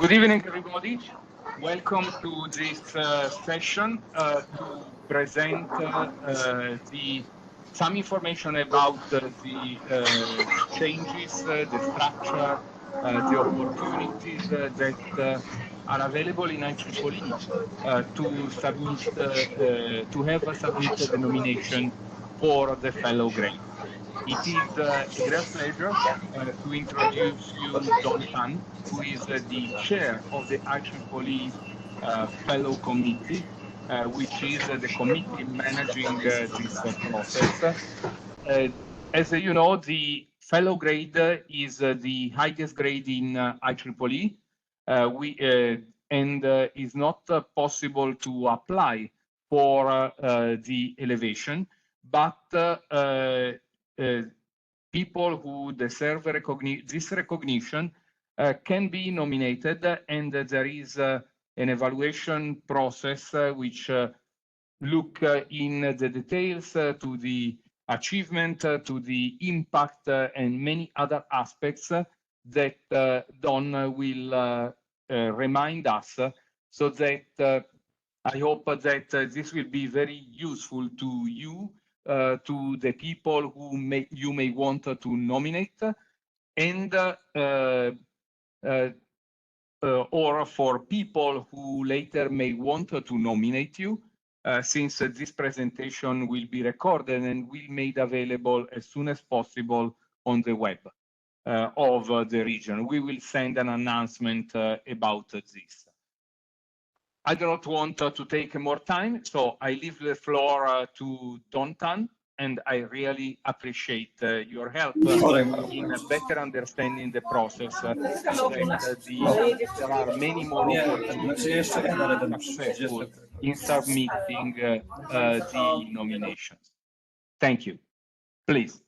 Good evening, everybody. Welcome to this session to present some information about the changes, the structure, the opportunities that are available in IEEE to submit to have submitted the nomination for the fellow grade. It is a great pleasure to introduce you Don Tan, who is the chair of the IEEE Fellow Committee, which is the committee managing this process. As you know, the fellow grade is the highest grade in IEEE, and is not possible to apply for the elevation, but people who deserve this recognition can be nominated, and there is an evaluation process which look in the details to the achievement, to the impact, and many other aspects that Don will remind us, so that I hope that this will be very useful to you, to the people who you may want to nominate, and or for people who later may want to nominate you, since this presentation will be recorded and will be made available as soon as possible on the web of the region. We will send an announcement about this. I do not want to take more time, so I leave the floor to Don Tan, and I really appreciate your help in better understanding the process. There are many more opportunities to be successful in submitting the nominations. Thank you. Please.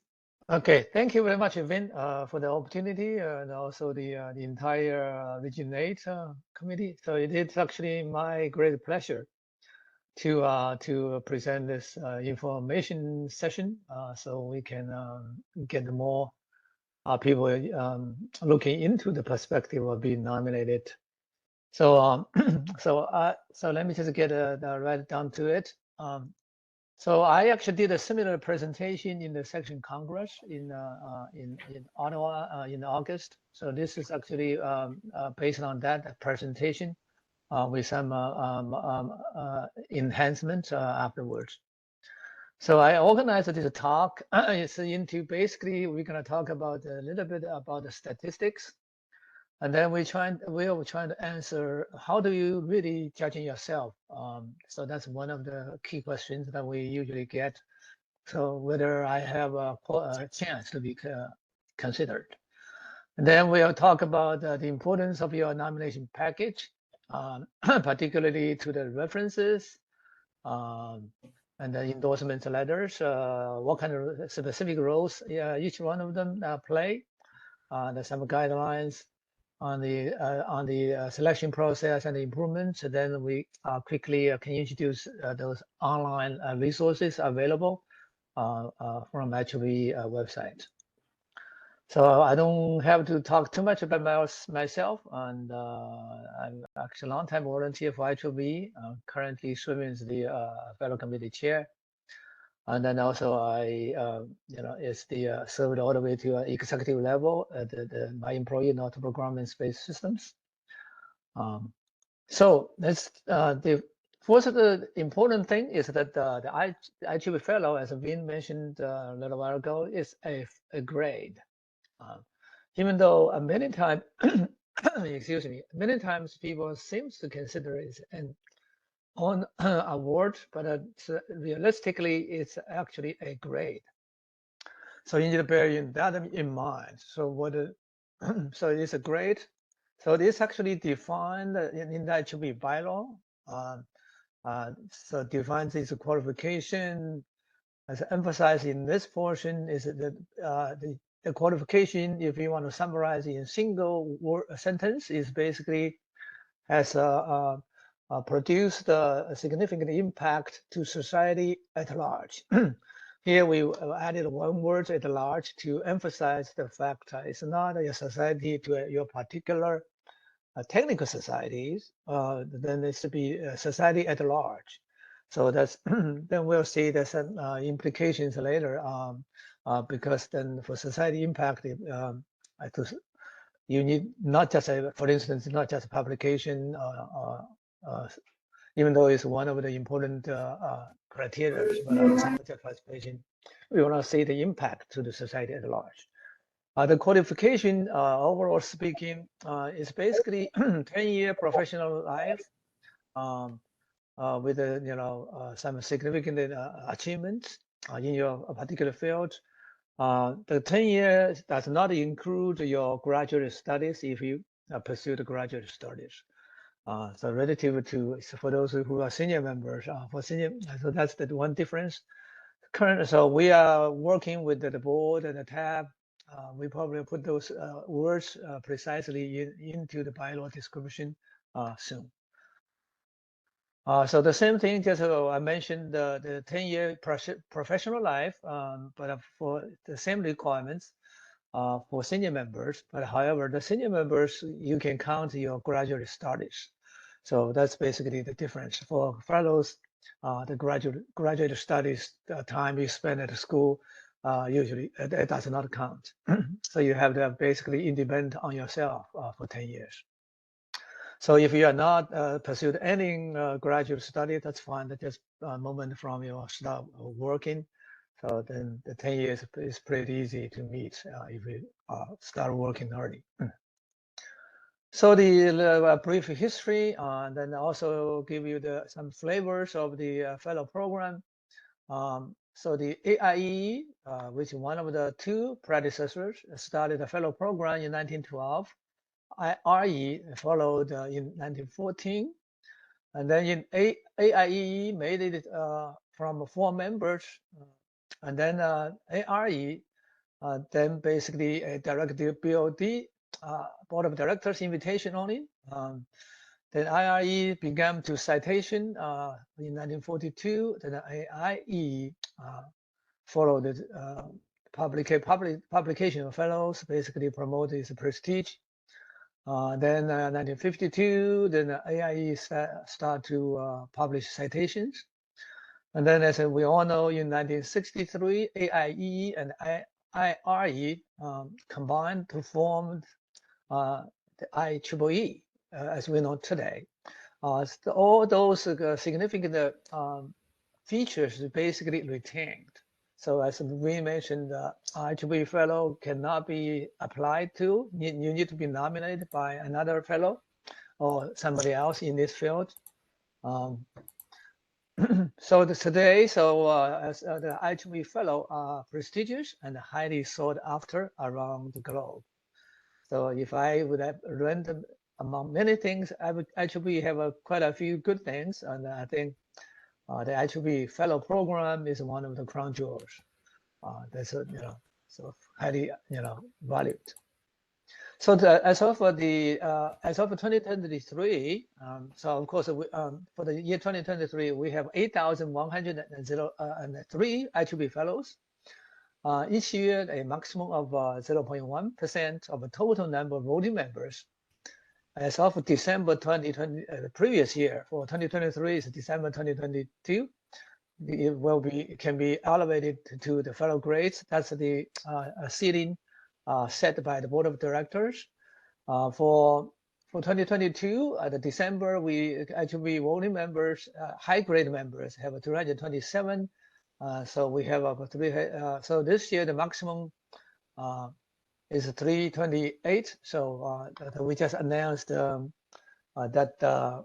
Okay, thank you very much, Vin, for the opportunity and also the entire Regionate committee. So it is actually my great pleasure to present this information session, so we can get more people looking into the perspective of being nominated. So so let me just get right down to it. So I actually did a similar presentation in the Section Congress in Ottawa in August. So this is actually based on that presentation with some enhancements afterwards. So I organized this talk. It's into basically we're going to talk about a little bit about the statistics, and then we're trying to answer how do you really judging yourself. So that's one of the key questions that we usually get. So whether I have a chance to be considered. And then we'll talk about the importance of your nomination package, particularly to the references and the endorsement letters, what kind of specific roles each one of them play, there's some guidelines on the selection process and the improvements. And then we quickly can introduce those online resources available from IEEE website. So I don't have to talk too much about myself, and I'm actually a long-time volunteer for IEEE, currently serving as the fellow committee chair. And then also I, is the served all the way to executive level at my employee not program in space systems. So that's the first important thing is that the IEEE fellow, as Vin mentioned a little while ago, is a grade. Even though many times, excuse me, many times people seems to consider it an on award, but realistically, it's actually a grade. So you need to bear that in mind. So what? So it's a grade. So this actually defined in the IEEE bylaw. So defines its qualification. As emphasized in this portion is that the qualification, if you want to summarize in a single word sentence, is basically has produced a significant impact to society at large. Here we added one word at large to emphasize the fact it's not a society to your particular technical societies, then it should be society at large. So that's then we'll see there's some implications later, because then for society impact, you need not just for instance, not just publication, even though it's one of the important criteria, but also not just participation. We want to see the impact to the society at large. The qualification, overall speaking, is basically 10-year professional life, um, with some significant achievements in your particular field. The 10 years does not include your graduate studies if you pursue the graduate studies. So relative to, for those who are senior members, so that's the one difference. So we are working with the board and the tab. We probably put those words precisely into the bylaw description soon. So the same thing, just I mentioned the 10-year professional life, but for the same requirements for senior members. But however, the senior members, you can count your graduate studies. So that's basically the difference. For fellows, the graduate studies time you spend at school, usually it does not count. So you have to basically independent on yourself for 10 years. So if you are not pursued any graduate study, that's fine. That's just a moment from your start working. So then the 10 years is pretty easy to meet if you start working early. So the brief history, and then also give you some flavors of the fellow program. So the IEEE, which is one of the two predecessors, started a fellow program in 1912. IRE followed in 1914, and then in AIEE made it from 4 members, and then ARE then basically a directive BOD, Board of Directors invitation only. Then IRE began to citation in 1942. Then AIE followed the publication of fellows, basically promote its prestige. Then 1952, then AIE start to publish citations. And then as we all know, in 1963, AIE and IRE combined to form the IEEE as we know today. So all those significant features basically retained. So as we mentioned, IEEE fellow cannot be applied to. You need to be nominated by another fellow or somebody else in this field. So today, as the IEEE fellow are prestigious and highly sought after around the globe. So if I would have random among many things, I would actually have quite a few good things, and I think the IEEE fellow program is one of the crown jewels. That's so highly valued. So as of 2023, so of course for the year 2023, we have 8,103 IEEE fellows. Each year, a maximum of 0.1% of the total number of voting members. As of December 2020, the previous year, for 2023 is December 2022, it can be elevated to the fellow grades. That's the seating set by the board of directors. For 2022, the December, we actually voting members, high grade members have 227. So we have so this year the maximum is 328. So we just announced that the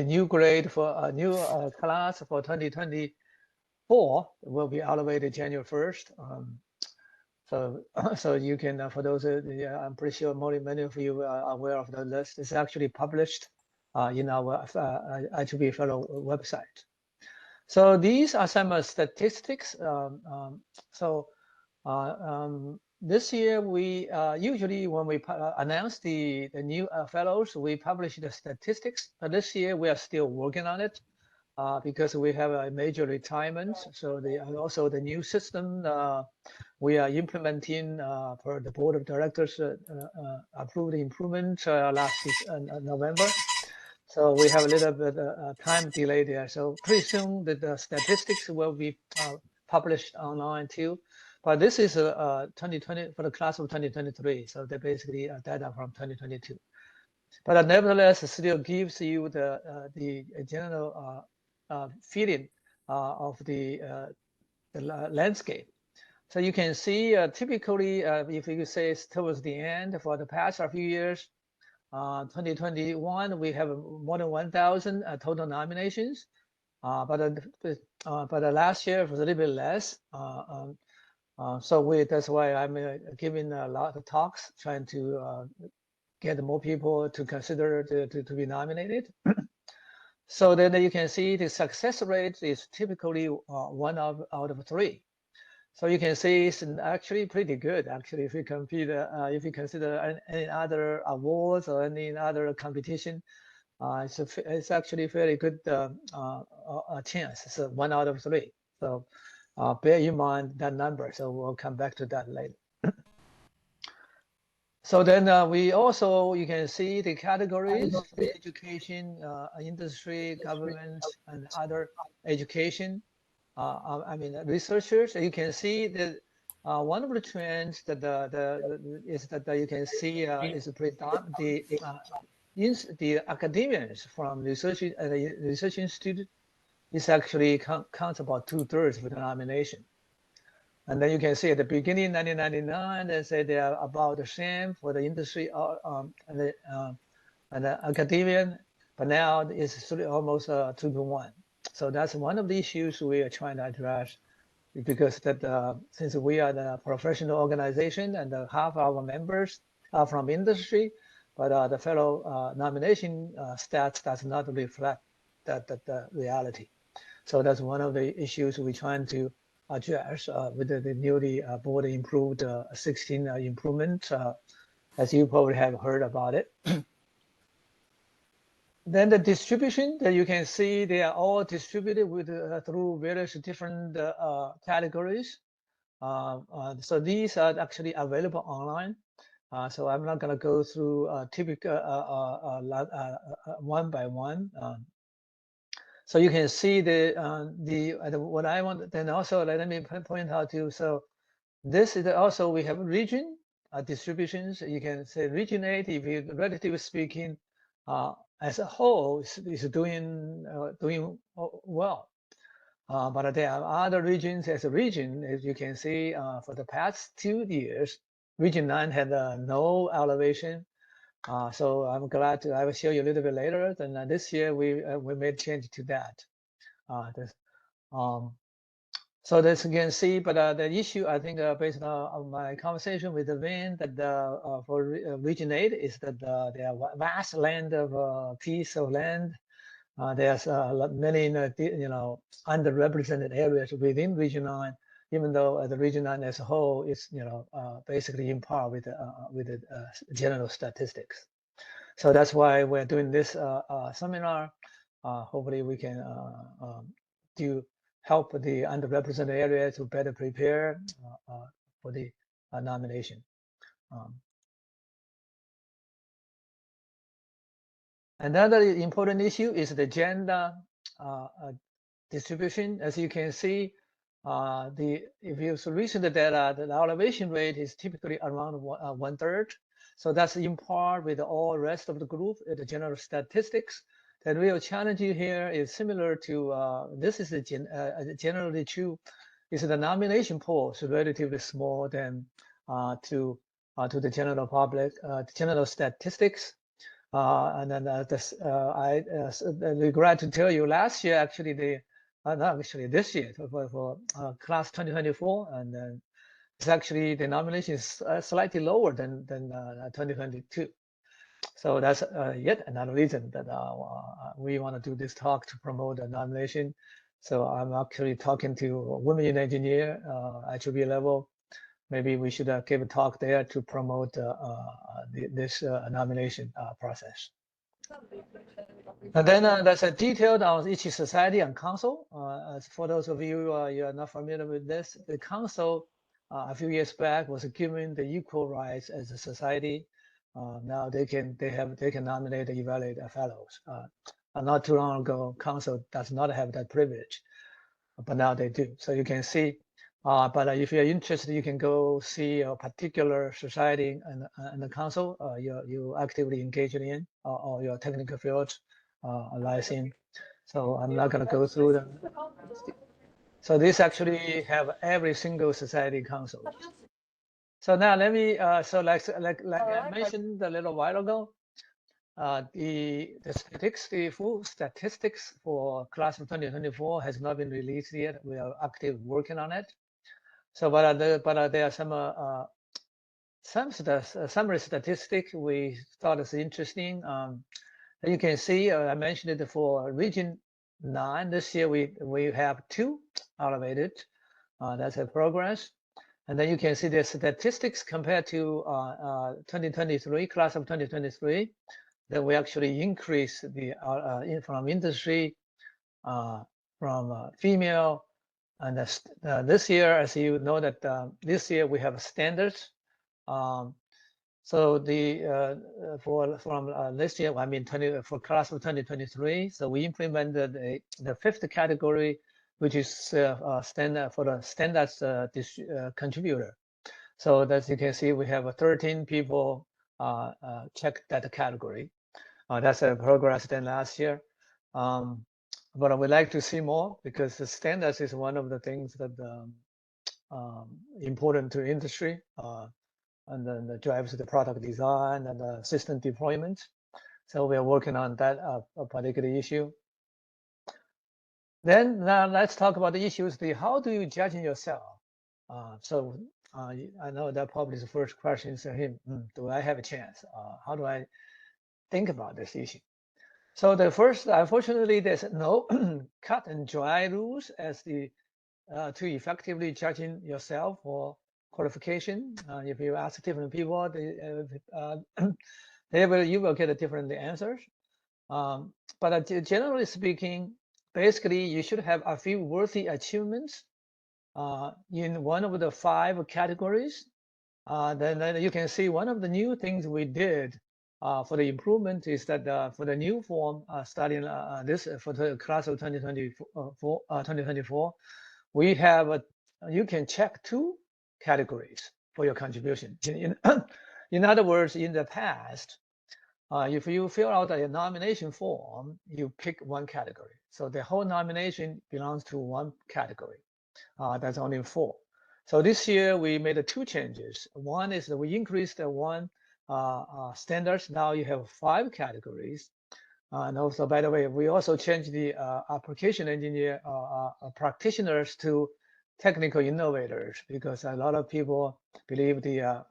new grade for a new class for 2024 will be elevated January 1st. So you can, for those, I'm pretty sure many of you are aware of the list. It's actually published in our IEEE fellow website. So these are some statistics. This year, we usually when we announce the new fellows, we publish the statistics. But this year, we are still working on it. because we have a major retirement. So also the new system we are implementing for the board of directors approved improvement last November. So we have a little bit time delay there. So pretty soon the statistics will be published online too. But this is 2020 for the class of 2023. So they're basically data from 2022. But nevertheless, it still gives you the general feeling of the landscape. So you can see typically, if you say it's towards the end for the past few years, 2021, we have more than 1,000 total nominations. But last year was a little bit less. So that's why I'm giving a lot of talks, trying to get more people to consider to be nominated. So then you can see the success rate is typically one out of three. So you can see it's actually pretty good. Actually, if you compete, if you consider any other awards or any other competition, it's actually fairly good chance. It's one out of three. So bear in mind that number. So we'll come back to that later. So then we also, you can see the categories: education, industry, government, and other education. I mean, researchers. You can see that one of the trends that is that you can see is the academians from research institute is actually counts about 2/3 of the nomination. And then you can see at the beginning, 1999, they say they are about the same for the industry and the academia, but now it's almost 2-to-1. So that's one of the issues we are trying to address, because that since we are the professional organization and half our members are from industry, but the fellow nomination stats does not reflect that reality. So that's one of the issues we're trying to address with the newly board improved 16 improvement, as you probably have heard about it. Then the distribution that you can see, they are all distributed with through various different categories. So these are actually available online. So I'm not going to go through typical one by one. So you can see what I want. Then also let me point out too. So this is also, we have region distributions. You can say region 8, if you relatively speaking, as a whole is doing well. But there are other regions. As a region, as you can see, for the past 2 years, region 9 had no elevation. So I'm glad I will show you a little bit later. Then this year we made change to that. So this you can see, but the issue, I think, based on my conversation with the Vin, that for region 8 is that there are vast land of piece of land. There's many underrepresented areas within region 9, even though the region 9 as a whole is basically in par with the general statistics. So that's why we're doing this seminar. Hopefully we can help the underrepresented area to better prepare for the nomination. Another important issue is the gender distribution. As you can see, if you research the data, the elevation rate is typically around 1/3. So that's in par with all rest of the group, the general statistics. The real challenge here is similar to this is generally true. Is the nomination pool is relatively small than to the general public, general statistics. And then I regret to tell you, last year actually not actually this year for class 2024, and then it's actually the nomination is slightly lower than 2022. So that's yet another reason that we want to do this talk to promote the nomination. So I'm actually talking to women in engineer attribute level. Maybe we should give a talk there to promote this nomination process. And then there's a detailed on each society and council. As for those of you you are not familiar with this, the council a few years back was given the equal rights as a society. Now they can nominate and evaluate fellows. Not too long ago, council does not have that privilege, but now they do. So you can see. But if you're interested, you can go see a particular society and the council you actively engaged in or your technical field license. So I'm not going to go through them. So this actually have every single society council. So now let me, so like I mentioned a little while ago, the full statistics for class of 2024 has not been released yet. We are active working on it. So, but there are some summary statistics we thought is interesting. You can see, I mentioned it for region 9. This year we have 2 elevated. That's a progress. And then you can see the statistics compared to 2023, class of 2023, that we actually increase the from industry, from female, and this year, as you know that this year we have standards. So the from this year, I mean for class of 2023, so we implemented the 5th category, which is standard for the standards contributor. So as you can see, we have 13 people check that category. That's a progress than last year. But I would like to see more because the standards is one of the things that important to industry. And then that drives the product design and the system deployment. So we are working on that particular issue. Then now let's talk about the issues. How do you judge yourself? I know that probably is the first question. So, do I have a chance? How do I think about this issue? So the first, unfortunately, there's no cut and dry rules as to effectively judging yourself for qualification. If you ask different people, you will get a different answers. But generally speaking, basically, you should have a few worthy achievements in one of the 5 categories. Then you can see one of the new things we did for the improvement is that for the new form starting this for the class of 2024, we have you can check 2 categories for your contribution. In other words, in the past, if you fill out a nomination form, you pick 1 category. So the whole nomination belongs to 1 category. That's only 4. So this year we made 2 changes. One is that we increased the 1 standards. Now you have 5 categories. And also, by the way, we also changed the application engineer practitioners to technical innovators because a lot of people believe the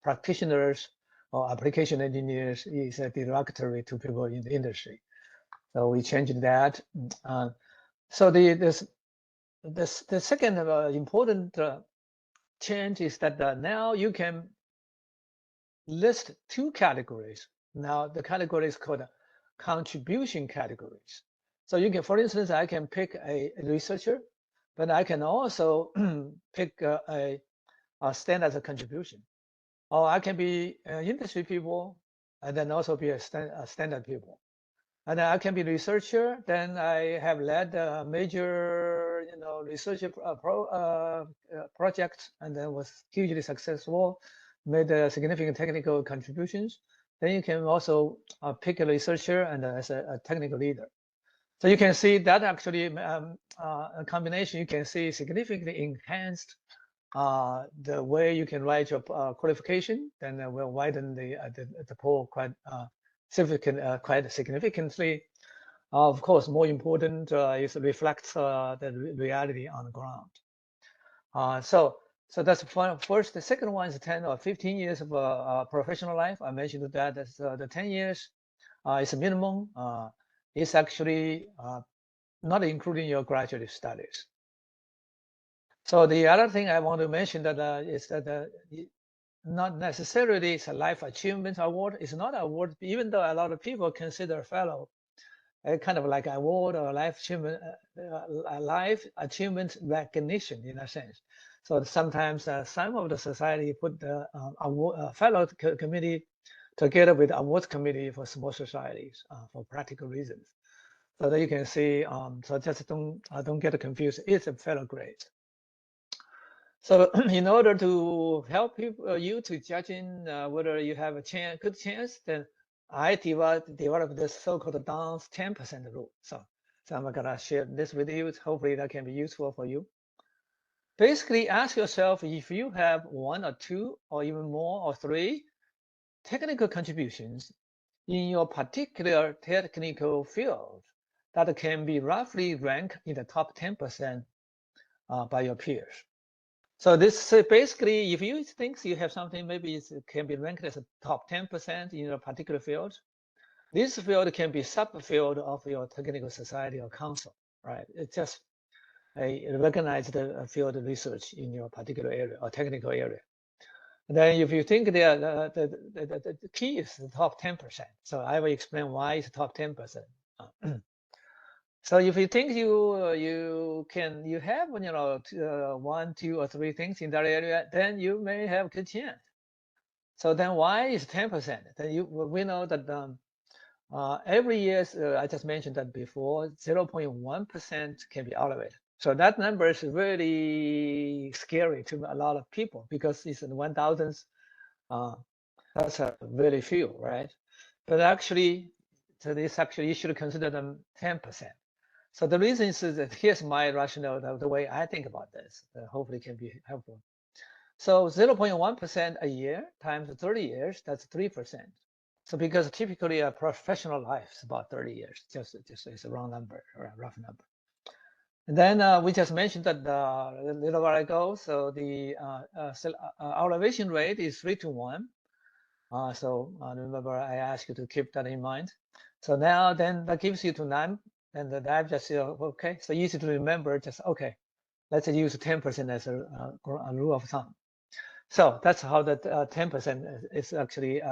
practitioners or application engineers is derogatory to people in the industry. So we changed that. So the second important change is that now you can list 2 categories. Now the category is called contribution categories. So you can, for instance, I can pick a researcher, but I can also pick a stand as a contribution. Or I can be industry people and then also be a standard people. And I can be researcher, then I have led a major research project and then was hugely successful, made significant technical contributions. Then you can also pick a researcher and as a technical leader. So you can see that actually a combination, you can see significantly enhanced the way you can write your qualification, then will widen the pool quite significantly. Of course, more important is reflects the reality on the ground. So that's first. The second one is 10 or 15 years of professional life. I mentioned that the 10 years is a minimum. It's actually not including your graduate studies. So the other thing I want to mention that is that not necessarily it's a life achievement award. It's not an award, even though a lot of people consider fellow a kind of like award or life achievement recognition in a sense. So sometimes some of the society put the award, fellow committee together with awards committee for small societies for practical reasons. So that you can see, so just don't get confused. It's a fellow grade. So in order to help you to judging whether you have a good chance, then I developed this so-called downs 10% rule. So I'm gonna share this with you. Hopefully that can be useful for you. Basically, ask yourself if you have one or two or even more or three technical contributions in your particular technical field that can be roughly ranked in the top 10% by your peers. So this basically, if you think you have something, maybe it can be ranked as a top 10% in a particular field. This field can be subfield of your technical society or council, right? It's just a recognized field research in your particular area or technical area. And then if you think the key is the top 10%. So I will explain why it's top 10%. So if you think you have one, two, or three things in that area, then you may have good chance. So then why is 10%? Then we know that every year, I just mentioned that before, 0.1% can be elevated. So that number is really scary to a lot of people because it's in 1,000. That's really few, right? But actually, so this actually you should consider them 10%. So the reason is that here's my rationale, the way I think about this. Hopefully can be helpful. So 0.1% a year times 30 years, that's 3%. So because typically a professional life is about 30 years, just it's a round number or a rough number. And then we just mentioned that a little while ago, so the elevation rate is 3 to 1. So remember I asked you to keep that in mind. So now then that gives you to 9. And that just, okay, so easy to remember, just, okay, let's use 10% as a rule of thumb. So that's how that 10% is actually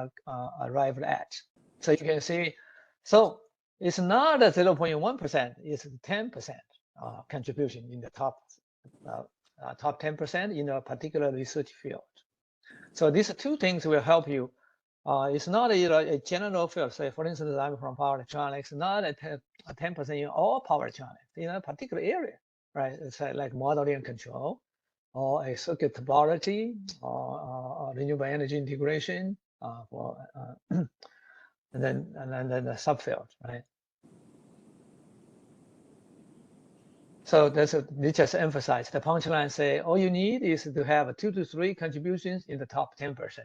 arrived at. So you can see, so it's not a 0.1%, it's 10% contribution in the top 10% in a particular research field. So these two things will help you. It's not a general field. Say, for instance, I'm from power electronics, not a 10% in all power electronics in a particular area, right? It's like modeling and control, or a circuit topology, or renewable energy integration, and then the subfield, right? So they just emphasize the punchline. Say all you need is to have 2 to 3 contributions in the top 10%.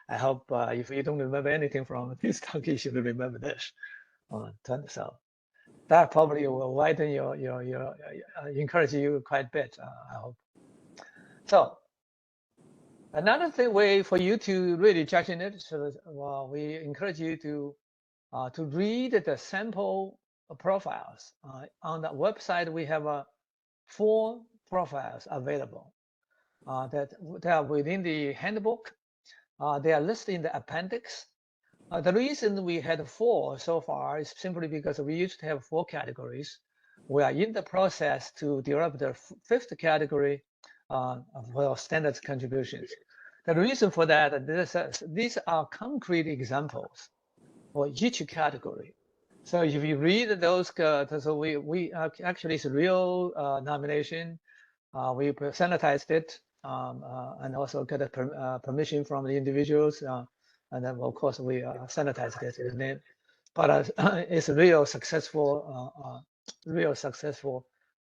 I hope if you don't remember anything from this talk, you should remember this. So that probably will widen your encourage you quite a bit. I hope. So another way for you to really judge in it, so we encourage you to read the sample profiles on the website. We have 4 profiles available that are within the handbook. They are listed in the appendix. The reason we had 4 so far is simply because we used to have 4 categories. We are in the process to develop the 5th category for standard contributions. The reason for that, these are concrete examples for each category. So if you read those, so we actually it's real nomination. We sanitized it and also get a permission from the individuals. And then, of course, we sanitized it in it. But it's a real successful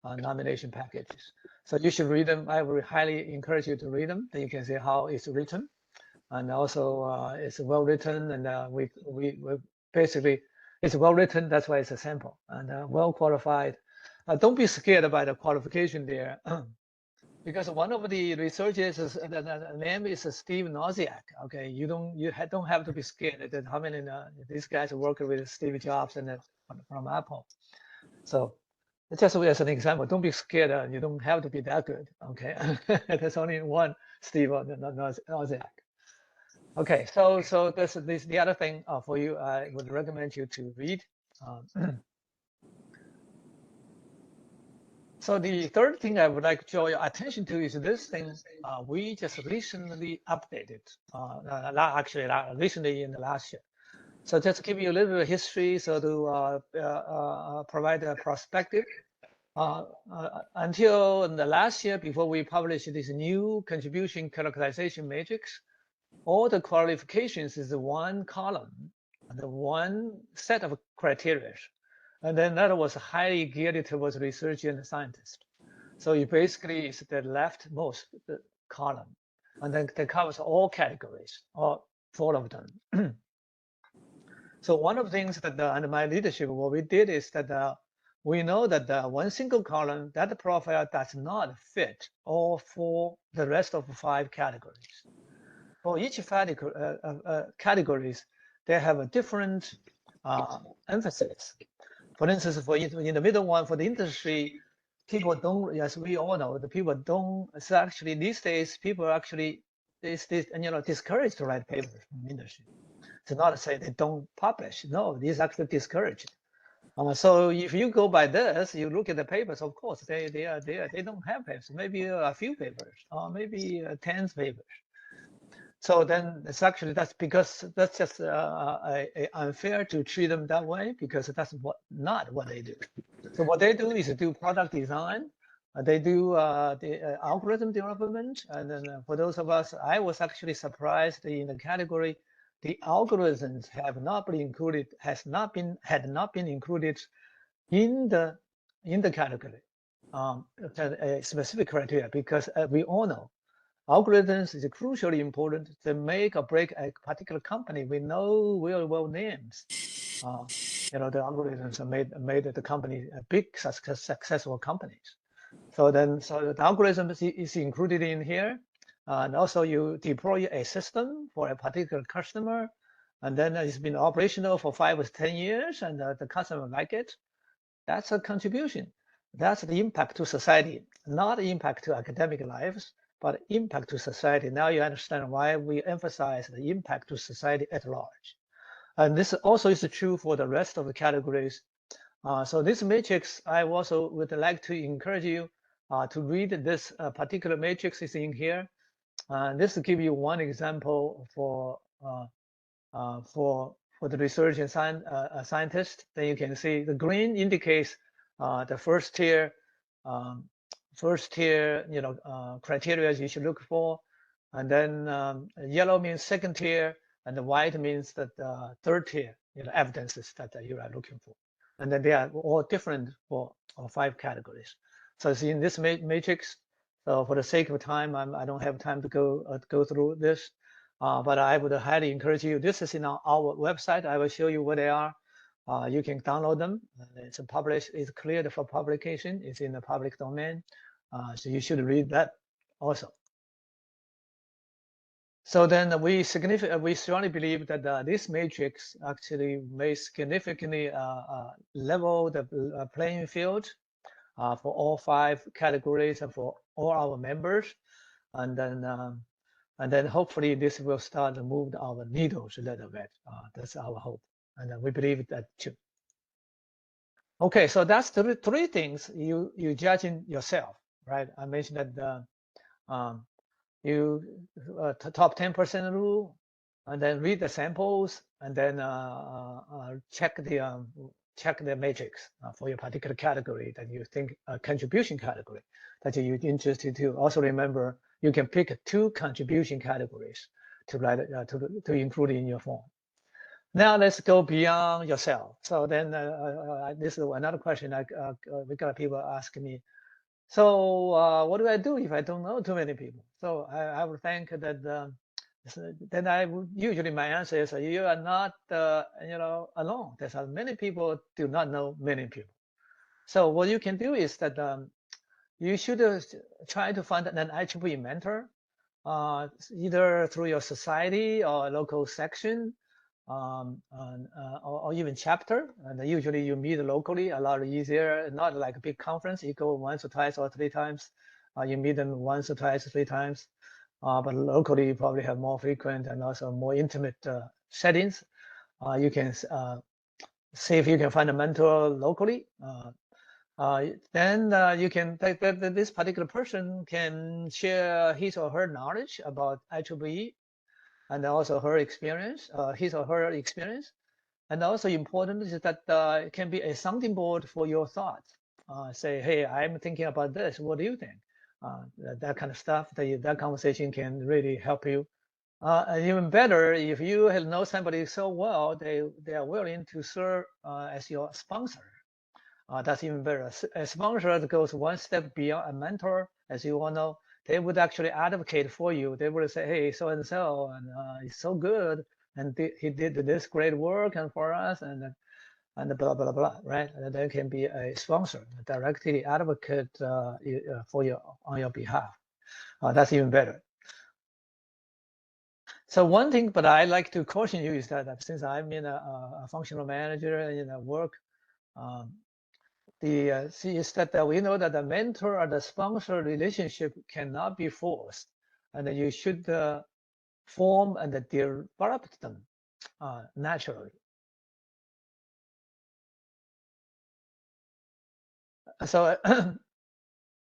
nomination packages. So you should read them. I would highly encourage you to read them. Then you can see how it's written. And also it's well written, and we basically, it's well written. That's why it's a sample, and well qualified. Don't be scared by the qualification there. Because one of the researchers, the name is Steve Noziak. Okay, you don't have to be scared that how many these guys work with Steve Jobs and from Apple. So just as an example, don't be scared. You don't have to be that good. Okay, there's only one Steve Noziak. Okay, so this the other thing for you, I would recommend you to read. So the third thing I would like to draw your attention to is this thing we just recently updated, recently in the last year. So just give you a little bit of history, so to provide a perspective. Until in the last year, before we published this new contribution characterization matrix, all the qualifications is one column and one set of criteria. And then that was highly geared towards research and scientist. So you basically is the leftmost column, and then that covers all categories, all four of them. So one of the things that under my leadership, what we did is that we know that one single column, that profile does not fit all for the rest of the 5 categories. For each categories, they have a different emphasis. For instance, in the middle one, for the industry, people don't, as we all know, the people don't. So actually, these days, people actually discouraged to write papers from industry. To not say they don't publish. No, this is actually discouraged. So if you go by this, you look at the papers. Of course, they don't have papers. Maybe a few papers, or maybe 10 papers. So then it's actually that's just unfair to treat them that way, because that's not what they do. So what they do is do product design. They do the algorithm development, and then for those of us, I was actually surprised in the category. The algorithms had not been included in the category, a specific criteria, because we all know algorithms is crucially important to make or break a particular company. We know real world names. The algorithms made the company a big successful companies. So the algorithm is included in here. And also you deploy a system for a particular customer, and then it's been operational for 5 or 10 years, and the customer like it. That's a contribution. That's the impact to society, not impact to academic lives, but impact to society. Now you understand why we emphasize the impact to society at large. And this also is true for the rest of the categories. So this matrix, I also would like to encourage you to read this particular matrix is in here. This will give you one example for the research and scientist. Then you can see the green indicates the first tier criteria you should look for, and then yellow means second tier, and the white means that third tier evidences that you are looking for. And then they are all different for 5 categories. So it's in this matrix. So for the sake of time, I don't have time to go through this, but I would highly encourage you. This is in our website. I will show you what they are. You can download them. It's published. It's cleared for publication. It's in the public domain. So you should read that also. So then we strongly believe that this matrix actually may significantly level the playing field for all 5 categories and for all our members, and then hopefully this will start to move our needles a little bit. That's our hope, and we believe that too. Okay, so that's the 3 things you judging yourself, right? I mentioned that you top 10% rule, and then read the samples, and then check the matrix for your particular category that you think contribution category that you're interested to. Also remember, you can pick 2 contribution categories to write to include in your form. Now let's go beyond yourself. So then this is another question. We got people asking me. So what do I do if I don't know too many people? So I would think that then I would usually my answer is you are not alone. There's many people do not know many people. So what you can do is that you should try to find an IEEE mentor, either through your society or local section, or even chapter. And usually you meet locally, a lot easier, not like a big conference. You go once or twice or 3 times. You meet them once or twice, 3 times. but locally you probably have more frequent and also more intimate settings. You can see if you can find a mentor locally. Then you can this particular person can share his or her knowledge about IEEE and also her experience, his or her experience. And also important is that it can be a sounding board for your thoughts. Say, hey, I'm thinking about this. What do you think? That kind of stuff. That conversation can really help you. And even better, if you know somebody so well, they are willing to serve as your sponsor. That's even better. A sponsor that goes one step beyond a mentor, as you all know. They would actually advocate for you. They would say, hey, so and so, and he's so good, and he did this great work and for us, and blah blah blah, right? And there can be a sponsor, directly advocate for you on your behalf. That's even better. So one thing, but I like to caution you is that since I'm in a functional manager in a work, see is that we know that the mentor or the sponsor relationship cannot be forced, and you should form and develop them naturally. So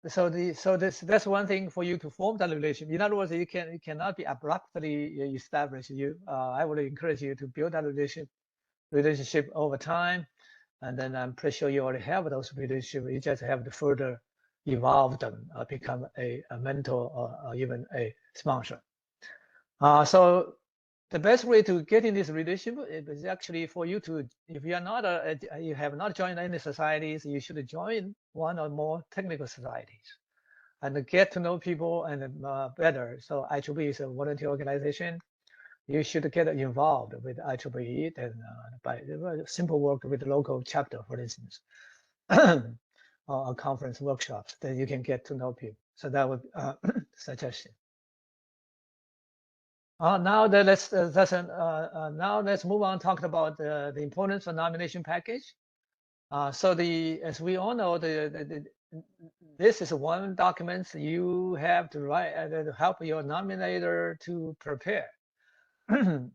that's one thing for you to form that relationship. In other words, you cannot be abruptly established. I would encourage you to build that relationship over time, and then I'm pretty sure you already have those relationships. You just have to further evolve them, become a mentor or even a sponsor. So the best way to get in this relationship is actually for you to, if you are not you have not joined any societies, you should join one or more technical societies and get to know people and better. So IEEE is a volunteer organization. You should get involved with IEEE and by simple work with the local chapter, for instance, or conference workshops. Then you can get to know people. So that would suggestion. Now that now let's move on. Talk about the importance of nomination package. So as we all know, this is one document you have to write to help your nominator to prepare.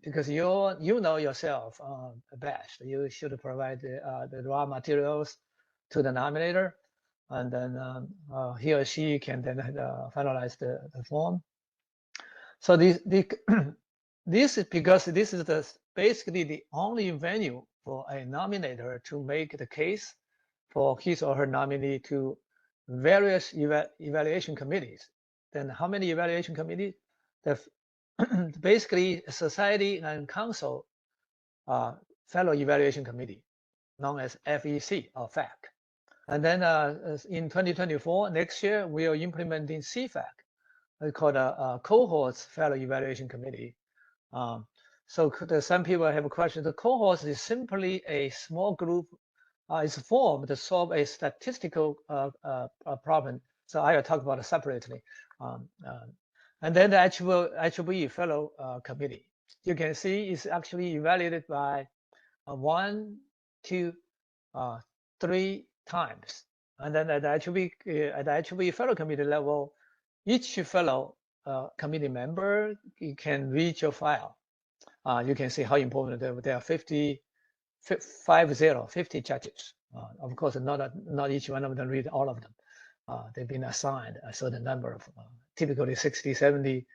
Because you know yourself best. You should provide the raw materials to the nominator, and then he or she can then finalize the form. So this is because this is basically the only venue for a nominator to make the case for his or her nominee to various evaluation committees. Then how many evaluation committees? Basically Society and Council Fellow Evaluation Committee, known as FEC or FAC. And then in 2024, next year, we are implementing CFAC, called a Cohorts Fellow Evaluation Committee. So some people have a question. The cohorts is simply a small group is formed to solve a statistical problem. So I will talk about it separately. And then the IEEE Fellow Committee, you can see is actually evaluated by 1, 2, 3 times. And then at the IEEE Fellow Committee level, each fellow committee member can read your file. You can see how important there are 50 judges. Of course, not each one of them read all of them. They've been assigned a certain number of, typically 60, 70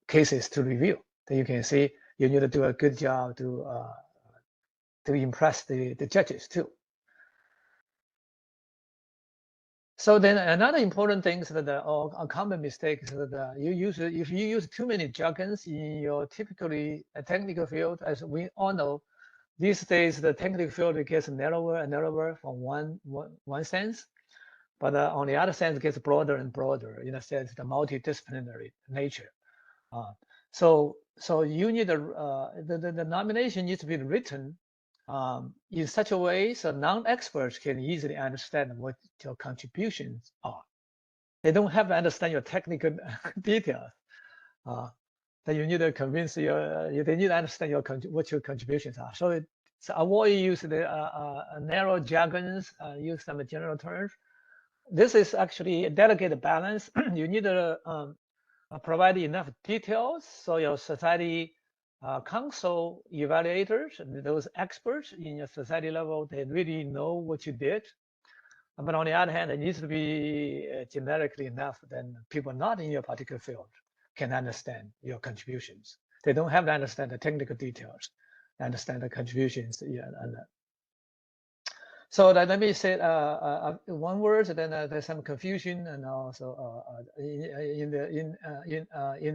cases to review. Then you can see you need to do a good job to impress the judges too. So then another important thing is that a common mistake is that if you use too many jargons in your typically technical field, as we all know, these days the technical field gets narrower and narrower from one sense, but on the other sense it gets broader and broader in a sense the multidisciplinary nature. So you need the nomination needs to be written in such a way so non-experts can easily understand what your contributions are. They don't have to understand your technical details. That you need to convince they need to understand what your contributions are. So avoid use the narrow jargons, use some general terms. this is actually a delicate balance. You need to provide enough details so your society council evaluators and those experts in your society level, they really know what you did. But on the other hand, it needs to be generically enough that people not in your particular field can understand your contributions. They don't have to understand the technical details, understand the contributions. Yeah, and, so let me say one word. Then there's some confusion, and also in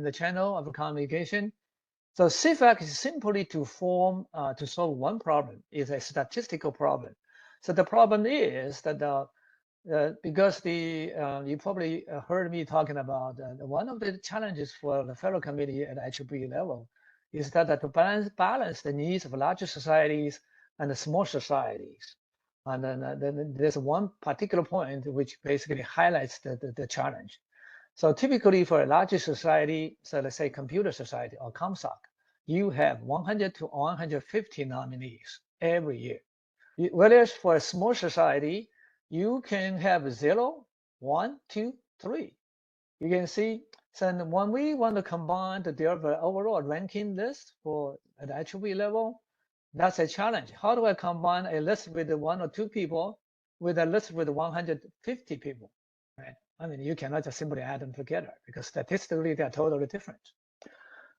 the channel of communication. So CFAC is simply to solve one problem. It's a statistical problem. So the problem is that because you probably heard me talking about one of the challenges for the federal committee at IEEE level is that to balance the needs of larger societies and the small societies. And then there's one particular point which basically highlights the challenge. So typically for a larger society, so let's say computer society or ComSoc, you have 100 to 150 nominees every year. Whereas for a small society, you can have 0, 1, 2, 3. You can see, so when we want to combine the overall ranking list for at IEEE level, that's a challenge. How do I combine a list with 1 or 2 people with a list with 150 people? Right? I mean, you cannot just simply add them together because statistically they're totally different.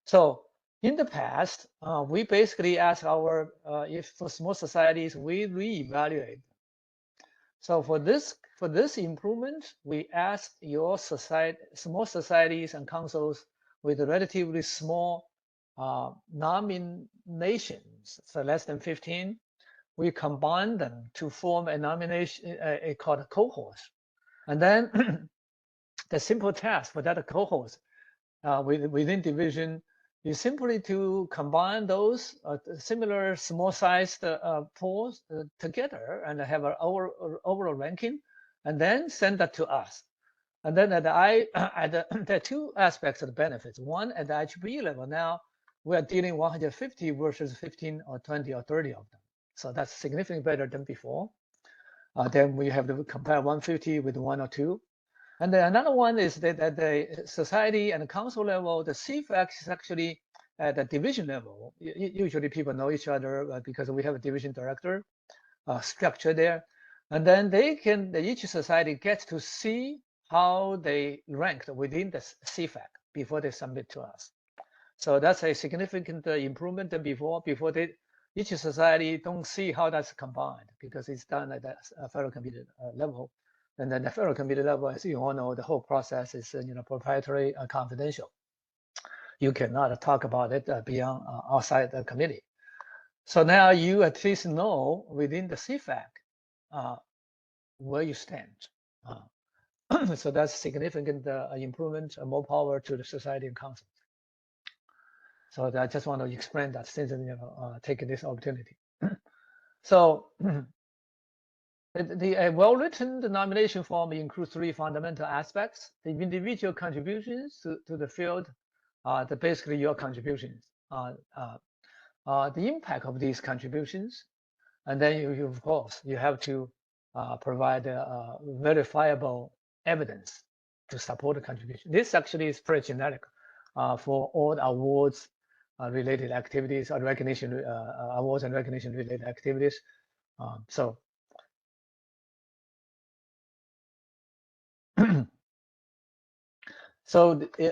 So in the past, we basically ask if for small societies, we reevaluate. So for this improvement, we asked your small societies and councils with relatively small nominations, so less than 15, we combine them to form a nomination called a cohort. And then the simple task for that cohort within division is simply to combine those similar small-sized pools together and have an overall ranking, and then send that to us. And then there are two aspects of the benefits. One, at the IEEE level, now we are dealing 150 versus 15 or 20 or 30 of them. So that's significantly better than before. Then we have to compare 150 with 1 or 2. And then another one is that at the society and the council level, the CFAC is actually at the division level. Usually people know each other because we have a division director structure there. And then each society gets to see how they ranked within the CFAC before they submit to us. So that's a significant improvement than before. Each society don't see how that's combined because it's done at the federal committee level. And then the federal committee level, as you all know, the whole process is proprietary and confidential. You cannot talk about it beyond outside the committee. So now you at least know within the CFAC where you stand. So that's significant improvement and more power to the society and council. So I just want to explain that since taking this opportunity. So a well-written nomination form includes 3 fundamental aspects: the individual contributions to the field, basically your contributions, the impact of these contributions, and then you of course you have to provide verifiable evidence to support the contribution. This actually is pretty generic for all awards related activities or recognition awards and recognition related activities. So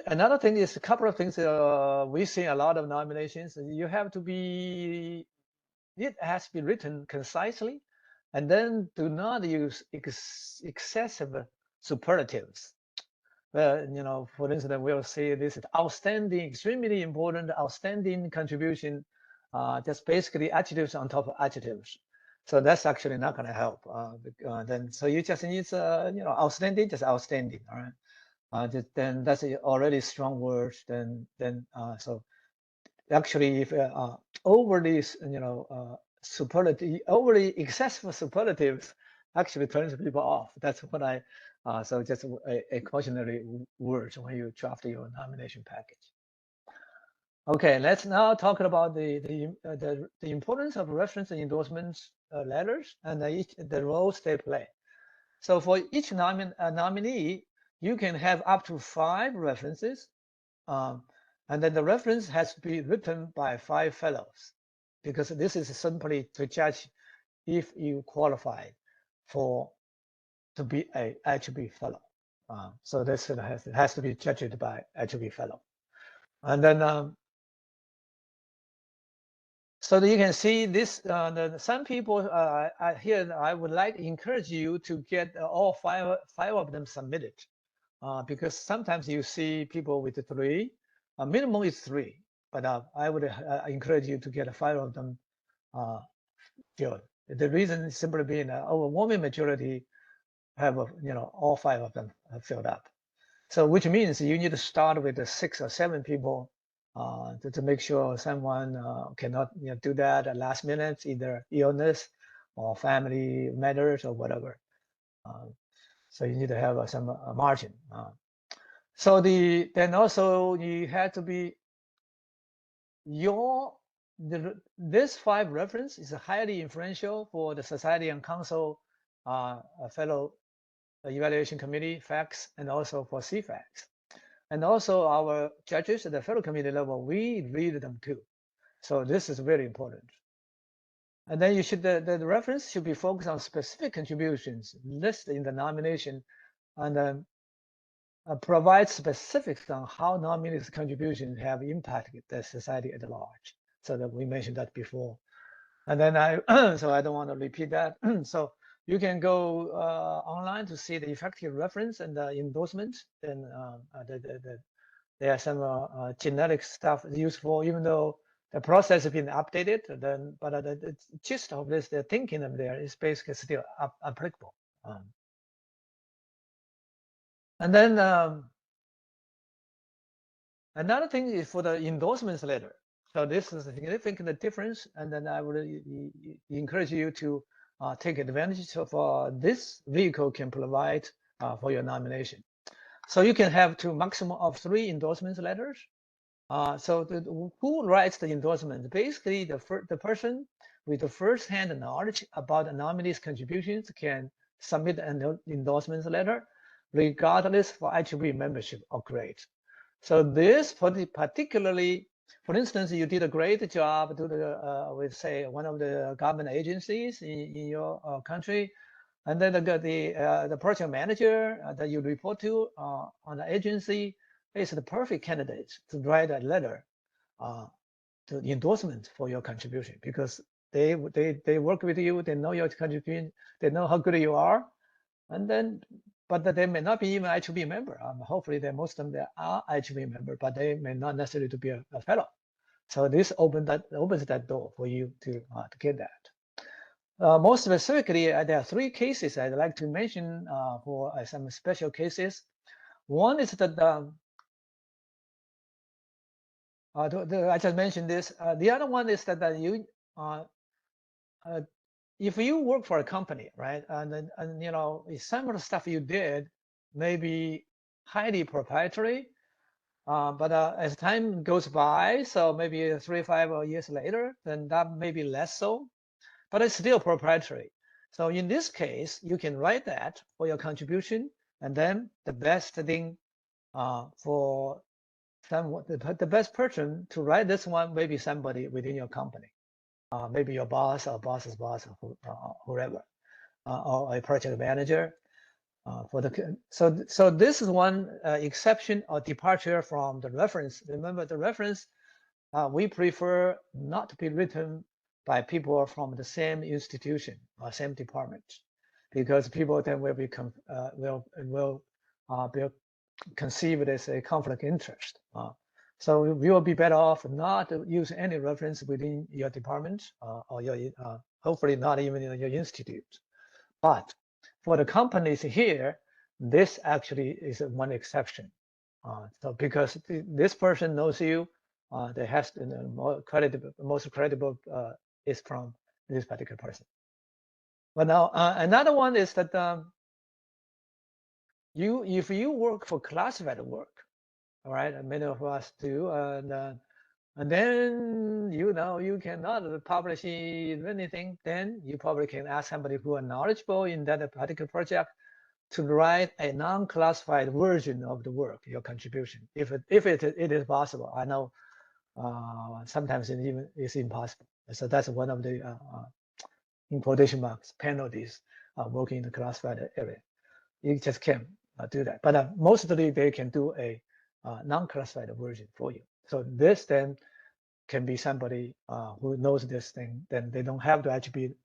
another thing is a couple of things. We see a lot of nominations. You have to it has to be written concisely, and then do not use excessive superlatives. For instance, we'll say this is outstanding, extremely important, outstanding contribution, just basically adjectives on top of adjectives. So that's actually not going to help. So you just need, outstanding, just outstanding. All right. Then that's already strong words. So actually, if overly, overly excessive superlatives actually turns people off. That's what so just a cautionary word when you draft your nomination package. Okay, let's now talk about the importance of reference and endorsements letters and the roles they play. So for each nominee, you can have up to 5 references, and then the reference has to be written by 5 fellows, because this is simply to judge if you qualify to be a HB fellow. So this has to be judged by HB fellow. And then so that you can see this, some people here, I would like to encourage you to get all five of them submitted, because sometimes you see people with 3, minimum is 3, but I would encourage you to get 5 of them filled. The reason is simply being an overwhelming majority have, all 5 of them filled up. So which means you need to start with the 6 or 7 people to make sure someone cannot do that at last minute, either illness or family matters or whatever. So you need to have some margin. So then also you have to be this 5 reference is highly influential for the Society and Council Fellow Evaluation Committee, FACS, and also for CFACS. And also our judges at the fellow committee level, we read them too. So this is very important. And then you should, the reference should be focused on specific contributions listed in the nomination, and then provide specifics on how nominees' contributions have impacted the society at large. So that we mentioned that before. And then so I don't want to repeat that. So you can go online to see the effective reference and the endorsement. And there are some genetic stuff useful, even though the process has been updated. But the gist of this, the thinking of there is basically still applicable. And then another thing is for the endorsements letter. So this is a significant difference, and then I would encourage you to take advantage of this vehicle can provide for your nomination. So you can have to maximum of 3 endorsements letters. So who writes the endorsement? Basically, the person with the first-hand knowledge about the nominee's contributions can submit an endorsement letter, regardless for HB membership or grade. So this particularly, for instance, you did a great job with, say, one of the government agencies in your country, and then the project manager that you report to on the agency is the perfect candidate to write a letter to endorsement for your contribution, because they work with you, they know your contribution, they know how good you are, and then but they may not be even HB member. Hopefully, most of them are HB member, but they may not necessarily to be a fellow. So this opens that door for you to get that. More specifically, there are 3 cases I'd like to mention for some special cases. One is that I just mentioned this. The other one is that if you work for a company, right, and some of the stuff you did may be highly proprietary, but as time goes by, so maybe 3 or 5 years later, then that may be less so, but it's still proprietary. So in this case, you can write that for your contribution, and then the best thing for the best person to write this one may be somebody within your company. Maybe your boss or boss's boss or whoever, or a project manager. So this is one exception or departure from the reference. Remember, the reference we prefer not to be written by people from the same institution or same department, because people then will be conceived as a conflict of interest. So we will be better off not to use any reference within your department or your hopefully not even in your institute. But for the companies here, this actually is one exception. So because this person knows you, they have most credible is from this particular person. But now another one is that if you work for classified work, all right, many of us do, and then you cannot publish anything, then you probably can ask somebody who are knowledgeable in that particular project to write a non-classified version of the work, your contribution, if it is possible. I know sometimes it's impossible. So that's one of the in quotation marks penalties working in the classified area. You just can't do that. But mostly they can do a non-classified version for you. So this then can be somebody who knows this thing. Then they don't have to actually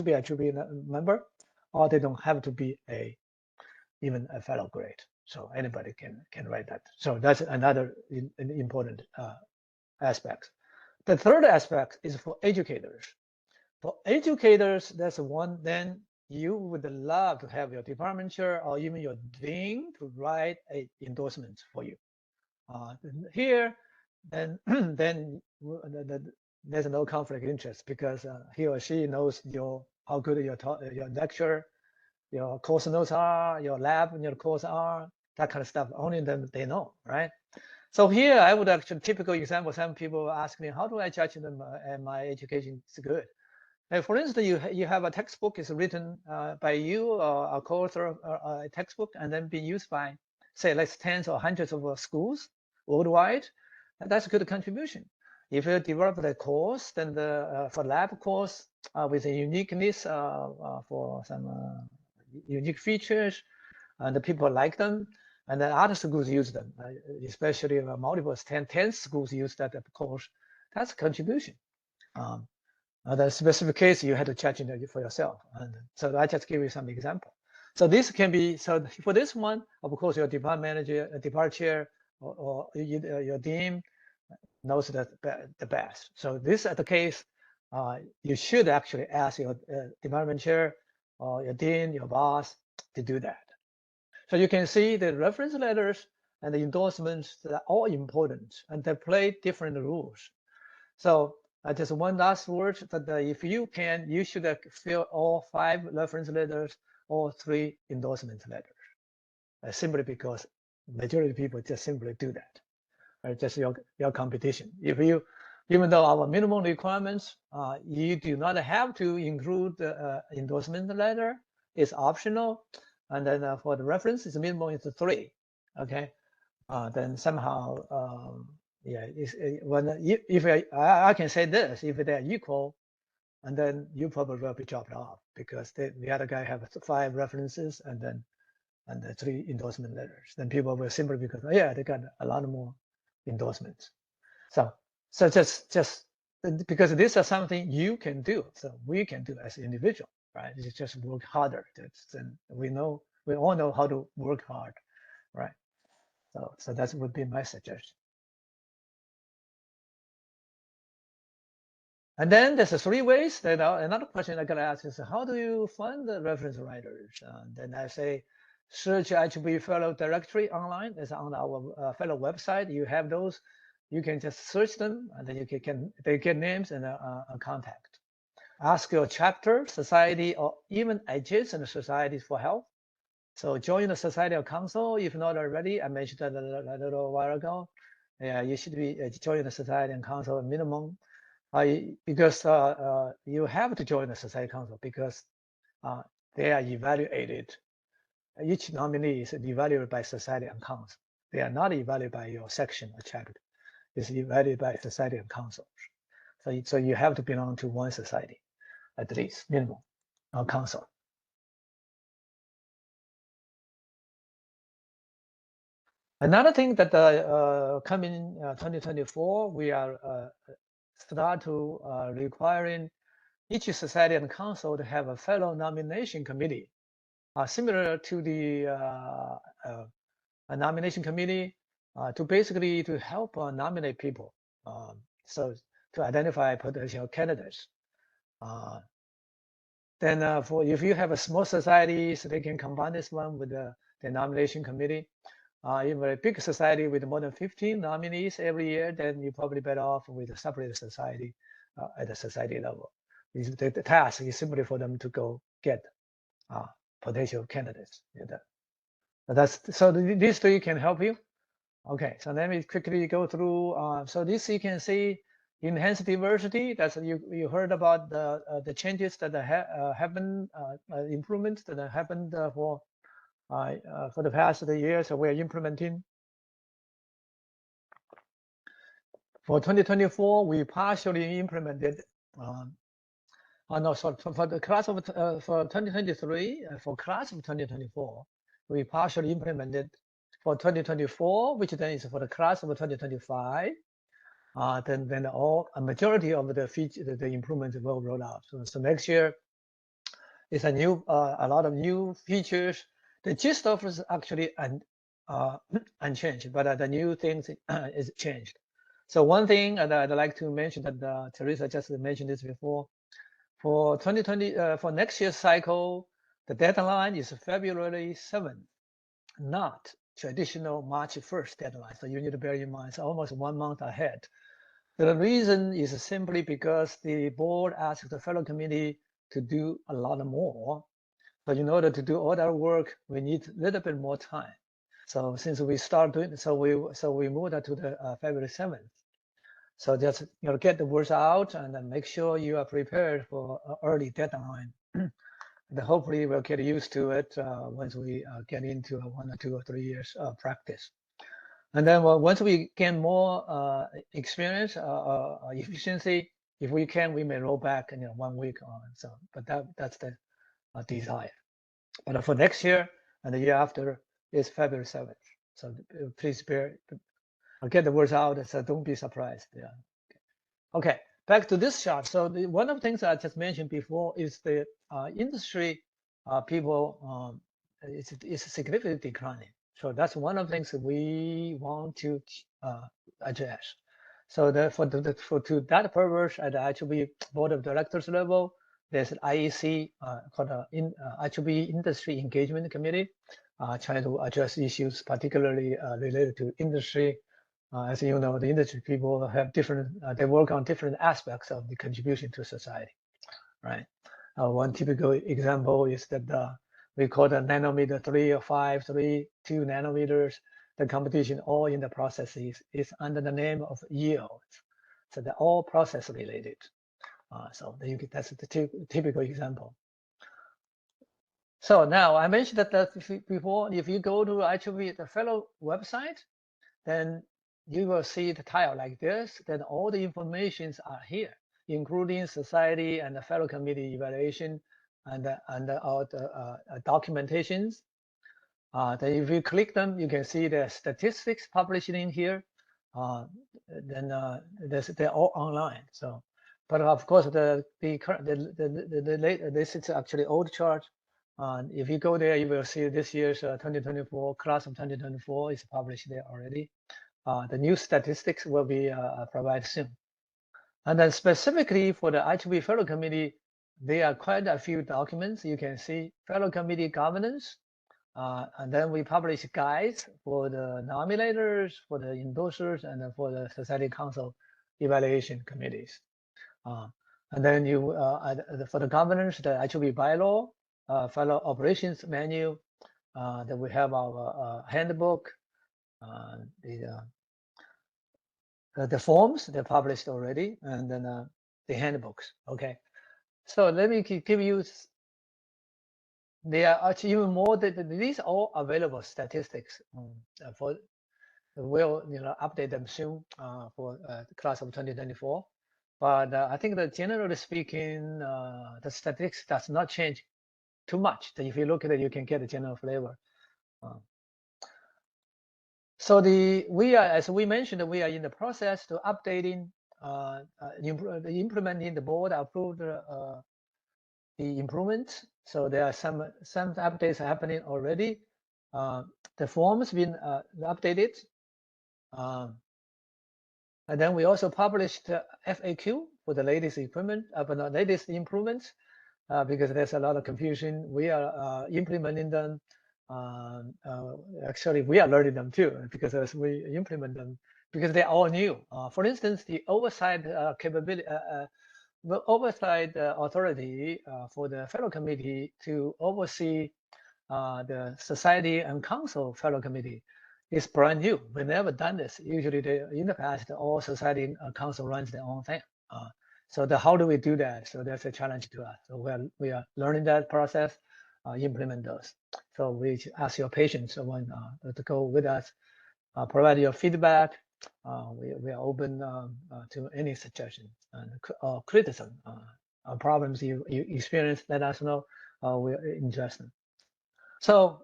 be actually a member, or they don't have to be even a fellow grade. So anybody can write that. So that's another important aspect. The third aspect is for educators. For educators, that's one. Then you would love to have your department chair or even your dean to write a endorsement for you. Here, then there's no conflict of interest because he or she knows how good your lecture, your course notes are, your lab and your course are, that kind of stuff. Only them they know, right? So here I would actually, typical example, some people ask me, how do I judge them and my education is good? And for instance, you have a textbook is written by you or a co-author a textbook and then being used by, say, let's tens or hundreds of schools worldwide. That's a good contribution. If you develop the course, then for lab course with a uniqueness for some unique features, and the people like them, and then other schools use them, especially multiple 10 schools use that course. That's a contribution. The specific case you had to judge it for yourself. And so I just give you some example. So this can be, so for this one, of course, your department manager, department chair, or your dean knows the best. So this is the case, you should actually ask your department chair or your dean, your boss to do that. So you can see the reference letters and the endorsements, they're all important and they play different rules. So just one last word that if you can, you should fill all 5 reference letters or 3 endorsement letters. Simply because majority of people just simply do that. Right? Just your competition. If you, even though our minimum requirements, you do not have to include the endorsement letter. It's optional. And then for the reference, it's minimum is 3. Okay. Then somehow, yeah, if I can say this, if they're equal, and then you probably will be dropped off because the other guy has 5 references and then the 3 endorsement letters. Then people will simply because, oh, yeah, they got a lot more endorsements. So just because this is something you can do, so we can do as an individual, right? You just work harder. Then we all know how to work hard, right? So that would be my suggestion. And then there's 3 ways. Then another question I gotta ask is, how do you find the reference writers? Then I say, search IEEE Fellow directory online. It's on our Fellow website. You have those. You can just search them, and then they get names and a contact. Ask your chapter, society, or even adjacent societies for help. So join the Society of Council if not already. I mentioned that a little while ago. Yeah, you should be join the Society and Council minimum. Because you have to join the Society Council because they are evaluated. Each nominee is evaluated by Society and Council. They are not evaluated by your section or chapter. It's evaluated by Society and Council. So you have to belong to one society, at least minimum, or council. Another thing that coming 2024, we are start to requiring each society and council to have a fellow nomination committee, similar to the a nomination committee, to basically to help nominate people. So to identify potential candidates. Then for if you have a small society, so they can combine this one with the nomination committee. If a big society with more than 15 nominees every year, then you're probably better off with a separate society at the society level. The task is simply for them to go get potential candidates. So these 3 can help you. Okay, so let me quickly go through. So this you can see enhanced diversity. That's you heard about the changes that happened, improvements that happened for For the past years, we're implementing. For 2024, we partially implemented. No, so for the class of for 2023, for class of 2024, we partially implemented. For 2024, which then is for the class of 2025, then a majority of the feature, the improvements will roll out. So next year is a lot of new features. The gist of it is actually unchanged, but the new things is changed. So one thing I'd like to mention that Teresa just mentioned this before. For 2020, for next year's cycle, the deadline is February 7th, not traditional March 1st deadline. So you need to bear in mind, it's almost 1 month ahead. The reason is simply because the board asked the fellow committee to do a lot more. But in order to do all that work, we need a little bit more time. So since we start doing, so we moved that to the February 7th. So just get the words out and then make sure you are prepared for an early deadline. And hopefully we'll get used to it once we get into 1 or 2 or 3 years practice. And then once we gain more experience, efficiency, if we can, we may roll back 1 week on. So, but that's the desire. But for next year and the year after is February 7th. So please get the words out. So don't be surprised. Yeah. Okay. Back to this chart. So one of the things I just mentioned before is the industry people is significantly declining. So that's one of the things we want to address. So for that purpose, at the IEEE Board of Directors level, there's an IEC called IEEE Industry Engagement Committee, trying to address issues particularly related to industry. As you know, the industry people have different, they work on different aspects of the contribution to society, right? One typical example is that we call the nanometer 3 or 5, 3, 2 nanometers. The competition all in the processes is under the name of yields. So they're all process related. So that's the typical example. So now I mentioned that before, if you go to IEEE, the fellow website, then you will see the tile like this. Then all the informations are here, including society and the fellow committee evaluation and all the documentations. Then if you click them, you can see the statistics published in here. Then they're all online. So, but of course this is actually old chart. If you go there, you will see this year's 2024 class of 2024 is published there already. The new statistics will be provided soon. And then specifically for the IEEE Fellow Committee, there are quite a few documents. You can see Fellow Committee governance, and then we publish guides for the nominators, for the endorsers, and then for the Society Council evaluation committees. And then for the governance, the IEEE bylaw, fellow operations manual, then we have our handbook, the forms they're published already, and then the handbooks. Okay, so let me give you. There are actually even more. These are all available statistics for. We'll update them soon for the class of 2024. But I think that generally speaking, the statistics does not change too much. If you look at it, you can get a general flavor. So we are, as we mentioned, we are in the process to updating, implementing the board approved the improvements. So there are some updates happening already. The forms been updated, and then we also published FAQ for the latest equipment, but not latest improvements, because there's a lot of confusion. We are implementing them. Actually, we are learning them too, because as we implement them, because they're all new. For instance, the oversight capability, the oversight authority for the fellow committee to oversee the society and council fellow committee is brand new. We've never done this. Usually, in the past, all society and council runs their own thing. So how do we do that? So that's a challenge to us. So we are learning that process. implement those. So we ask your patients when to go with us, provide your feedback. We are open to any suggestion and criticism, problems you experience. Let us know. We're interested. So,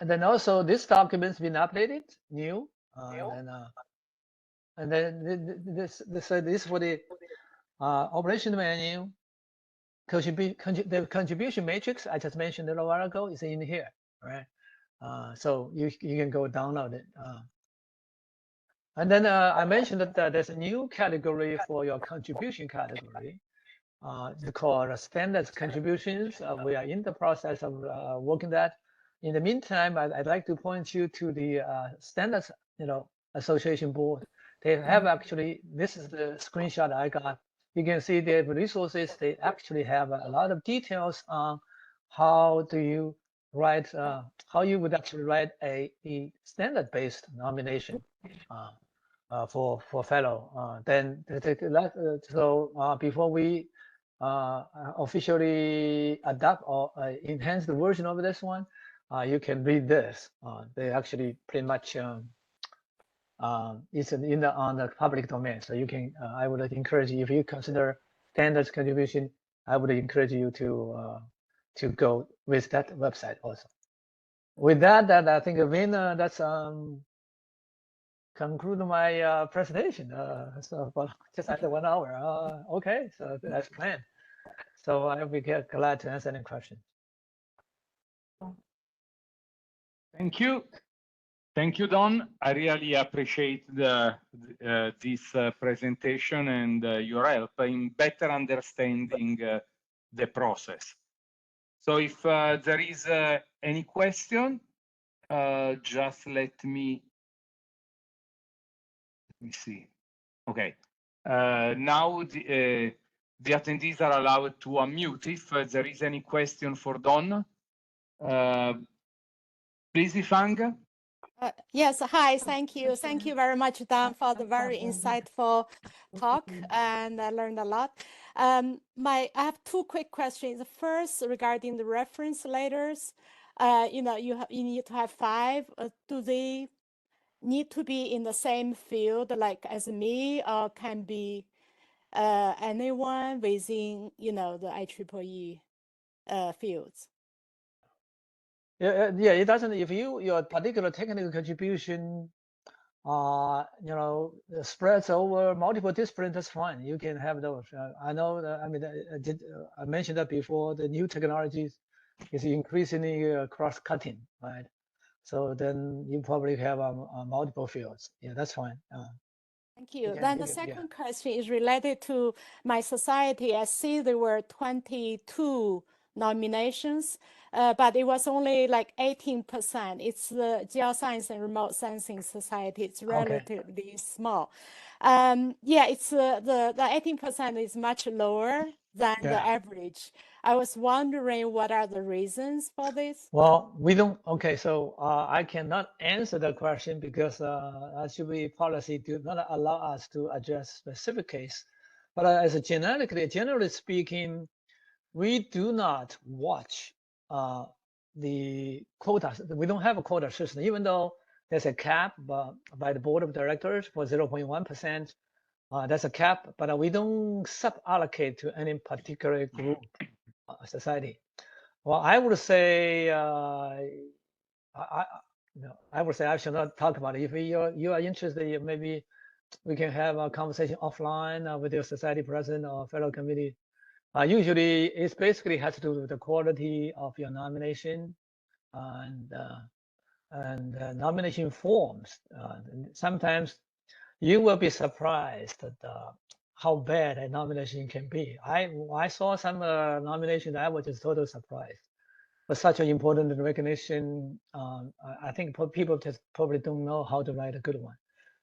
and then also this document's been updated, new, and then this for the operation menu. The contribution matrix I just mentioned a little while ago is in here, right? So you can go download it. And then I mentioned that there's a new category for your contribution category. It's called standards contributions. We are in the process of working that. In the meantime, I'd like to point you to the standards, association board. They have actually, this is the screenshot I got. You can see the resources. They actually have a lot of details on how do you write, how you would actually write a standard-based nomination for fellow. Then so before we officially adopt or enhance the version of this one, you can read this. They actually pretty much it's on the public domain. So you can. I would encourage you, if you consider standards contribution, I would encourage you to go with that website also. With that, I think Vin, that's conclude my presentation. So for just under 1 hour. Okay, so that's planned. So I'll be glad to answer any questions. Thank you. Thank you, Don. I really appreciate this presentation and your help in better understanding the process. So if there is any question, just let me see. Okay. Now the attendees are allowed to unmute if there is any question for Don. Please, Ifang. Yes, hi, thank you. Thank you very much, Don, for the very insightful talk, and I learned a lot. I have two quick questions. First, regarding the reference letters, you need to have 5. Do they need to be in the same field like as me, or can be anyone within, the IEEE fields? Yeah, it doesn't. If your particular technical contribution, spreads over multiple disciplines, that's fine. You can have those. I know that. I mean, I mentioned that before. The new technologies is increasingly cross-cutting, right? So then you probably have multiple fields. Yeah, that's fine. Thank you. Then the second question is related to my society. I see there were 22 nominations, but it was only like 18%. It's the Geoscience and Remote Sensing Society. It's relatively small. It's the 18% is much lower than the average. I was wondering what are the reasons for this? Well, we don't. Okay, so I cannot answer the question because IEEE policy do not allow us to address specific case. But generally speaking, we do not watch the quotas. We don't have a quota system, even though there's a cap by the board of directors for 0.1%. That's a cap, but we don't sub-allocate to any particular group, society. Well, I would say I would say I should not talk about it. If you are interested, maybe we can have a conversation offline with your society president or fellow committee. Usually, it basically has to do with the quality of your nomination and nomination forms. Sometimes you will be surprised at how bad a nomination can be. I saw some nominations. I was just totally surprised. But such an important recognition, I think people just probably don't know how to write a good one.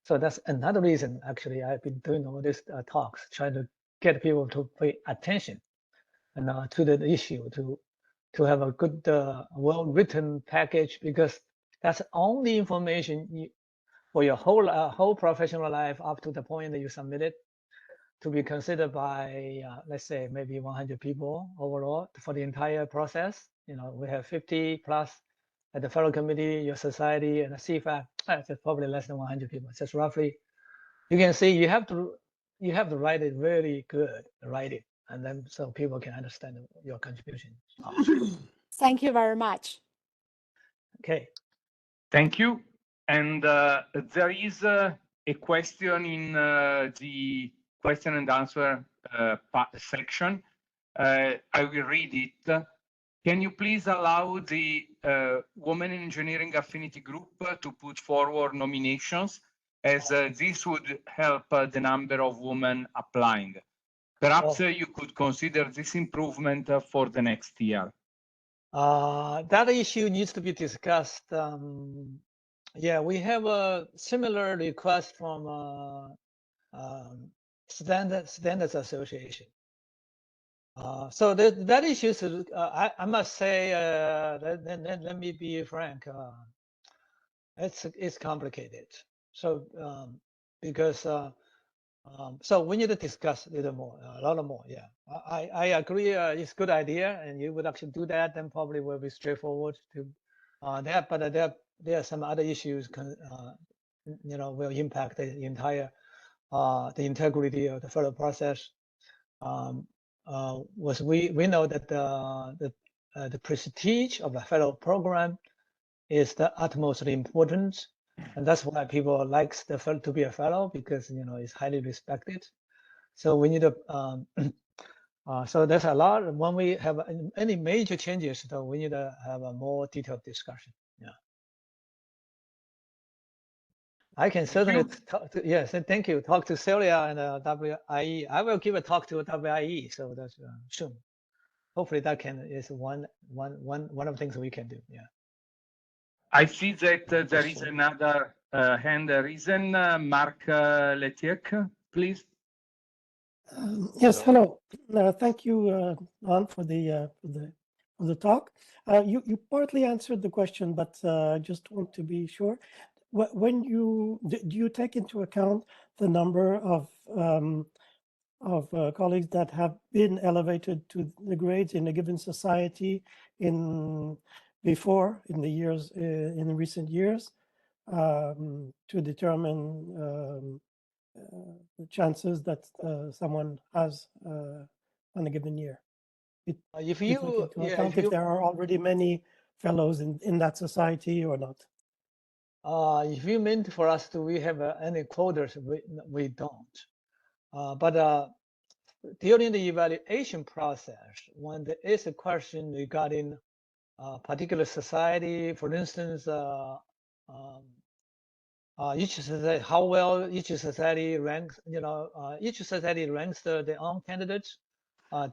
So that's another reason, actually, I've been doing all these talks, trying to get people to pay attention and to the issue, to have a good, well-written package, because that's the only information for your whole professional life up to the point that you submit it to be considered by, let's say, maybe 100 people overall for the entire process. we have 50 plus at the fellow committee, your society, and the CFAC. It's probably less than 100 people. It's just roughly. You can see you have to write it really good, write it, and then so people can understand your contribution. Thank you very much. Okay. Thank you. And there is a question in the question and answer section. I will read it. Can you please allow the Women in Engineering Affinity Group to put forward nominations, as this would help the number of women applying? Perhaps you could consider this improvement for the next year. That issue needs to be discussed. Yeah, we have a similar request from Standards Association. So that issue is, I must say, let me be frank, it's complicated. So because so we need to discuss a little more, a lot more. Yeah, I agree. It's a good idea, and you would actually do that. Then probably will be straightforward to that. But there are some other issues, will impact the entire the integrity of the federal process. We know that the prestige of a fellow program is the utmost important, and that's why people likes the fellow to be a fellow, because it's highly respected. So we need to so there's a lot. When we have any major changes, though, we need to have a more detailed discussion. Yeah, I can certainly talk to, yes, and thank you. Talk to Celia and WIE. I will give a talk to WIE, so that's soon. Hopefully that is one of the things we can do. Yeah. I see that there is another hand risen. Mark Letiec, please. Yes, hello. Thank you, Don, for the talk. You partly answered the question, but I just want to be sure. When do you take into account the number of colleagues that have been elevated to the grades in a given society in the recent years to determine the chances that someone has on a given year? If there are already many fellows in that society or not. If you meant for us, do we have any quotas? We don't. But during the evaluation process, when there is a question regarding a particular society, for instance, each society, how well each society ranks, each society ranks their own candidates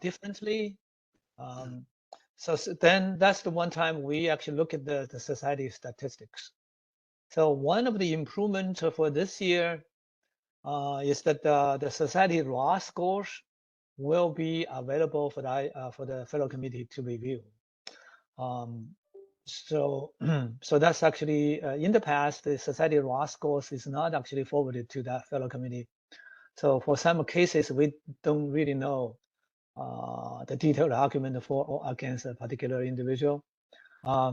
differently. So then that's the one time we actually look at the society statistics. So one of the improvements for this year is that the society raw scores will be available for the fellow committee to review. So that's actually in the past, the society raw scores is not actually forwarded to that fellow committee. So for some cases, we don't really know the detailed argument for or against a particular individual.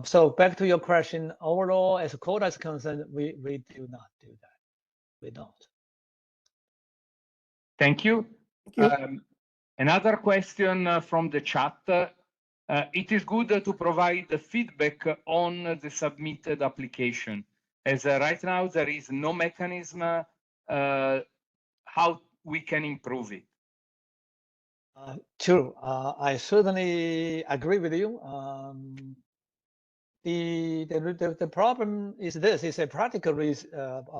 So back to your question, overall, as a quota is concerned, we do not do that. We don't. Thank you. Thank you. Another question from the chat. It is good to provide the feedback on the submitted application, as right now there is no mechanism how we can improve it. True. I certainly agree with you. The problem is this: it's a practical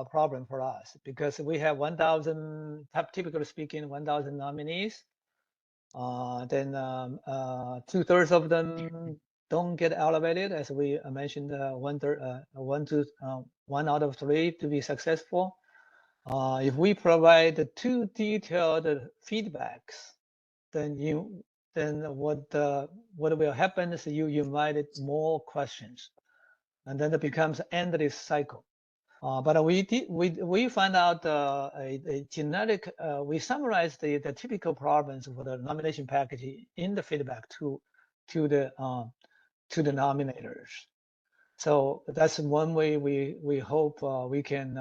problem for us, because we have 1,000, typically speaking, 1,000 nominees. Then 2/3 of them don't get elevated, as we mentioned. 1 out of 3 to be successful. If we provide too detailed feedbacks, then what will happen is you invited more questions, and then it becomes an endless cycle. But we find out a genetic. We summarize the typical problems for the nomination package in the feedback to the to the nominators. So that's one way we hope we can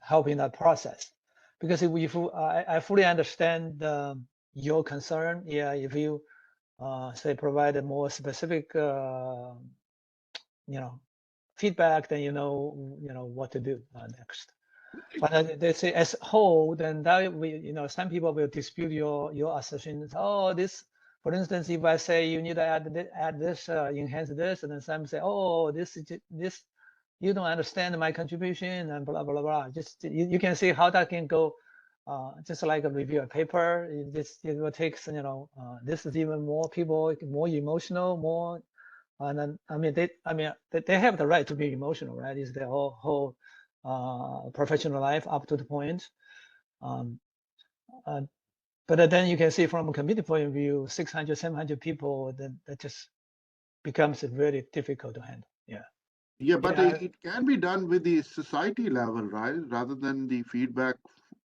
help in that process. Because if I fully understand your concern, yeah, if you say provide a more specific feedback, then you know what to do next. But they say as whole, then that some people will dispute your assertions. Oh, this, for instance, if I say you need to add this, enhance this, and then some say, oh, this you don't understand my contribution, and blah blah blah. Just you can see how that can go. Just like a review a paper, it will take this is even more people, more emotional, more. And then they have the right to be emotional, right? It's their whole professional life up to the point. But then you can see from a committee point of view, 600, 700 people, that just becomes very difficult to handle. Yeah. Yeah, but it can be done with the society level, right? Rather than the feedback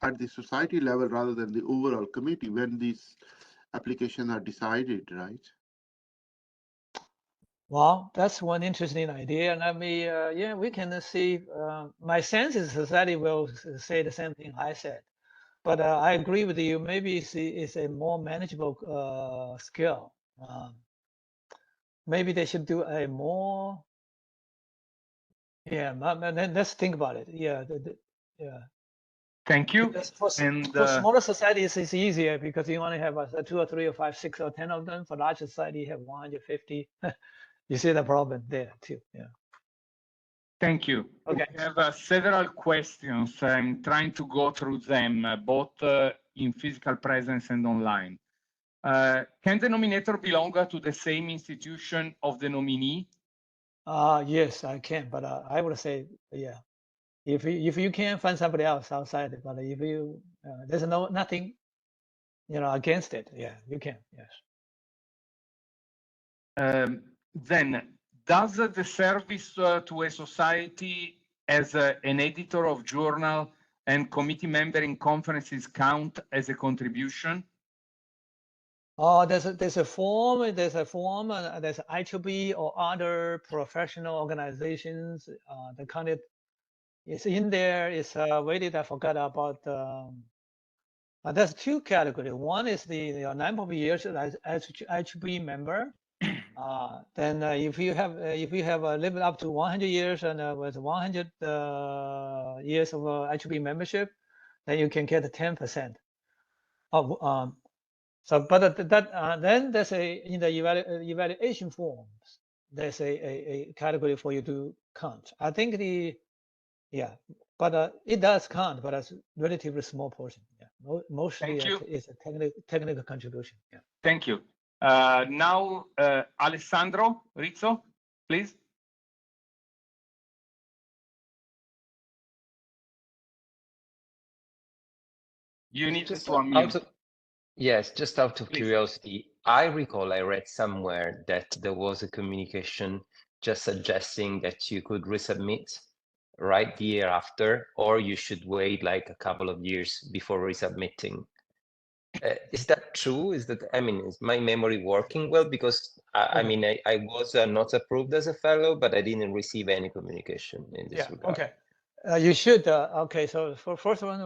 at the society level, rather than the overall committee when these applications are decided, right? Well, that's one interesting idea, and I mean, yeah, we can see. My sense is society will say the same thing I said, but I agree with you. Maybe it's a more manageable skill. Maybe they should do a more. Yeah, then let's think about it. Yeah, yeah. Thank you. For smaller societies, it's easier because you only have 2 or 3 or 5, 6 or 10 of them. For large society, you have 150. You see the problem there too. Yeah. Thank you. Okay. We have several questions. I'm trying to go through them, both in physical presence and online. Can the nominator belong to the same institution of the nominee? Yes, I can, but I would say, yeah, if you can find somebody else outside, but if you there's nothing, against it, yeah, you can, yes. Then, does the service to a society as an editor of journal and committee member in conferences count as a contribution? Oh, there's a form, there's IEEE or other professional organizations. The kind of it's in there. It's waited. I forgot about. There's 2 categories. One is the number of years as IEEE member. Then if you have lived up to 100 years and with 100 years of IEEE membership, then you can get 10% of. So, but then there's in the evaluation forms, there's a category for you to count. I think but it does count, but it's relatively small portion. Yeah, mostly it's a technical contribution. Yeah. Thank you. Now, Alessandro Rizzo, please. You need to unmute. Yes, just out of curiosity, I recall I read somewhere that there was a communication just suggesting that you could resubmit right the year after, or you should wait like a couple of years before resubmitting. Is that true? Is my memory working well? Because I was not approved as a fellow, but I didn't receive any communication in this regard. Okay, you should. Okay, so for first one,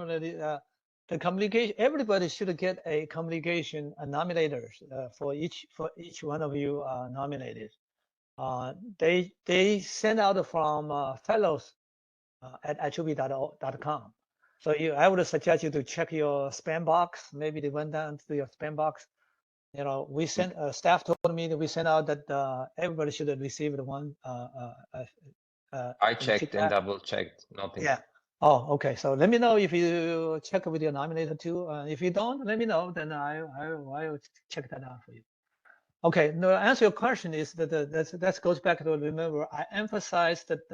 the communication, everybody should get a communication nominators for each one of you nominated. They send out from fellows at IEEE.com. So I would suggest you to check your spam box. Maybe they went down to your spam box. We sent staff told me that we sent out that everybody should have received one. I checked and double checked, nothing. Yeah. Oh, okay. So let me know if you check with your nominator too. If you don't, let me know. Then I'll check that out for you. Okay. No, answer your question is that goes back to, remember, I emphasized that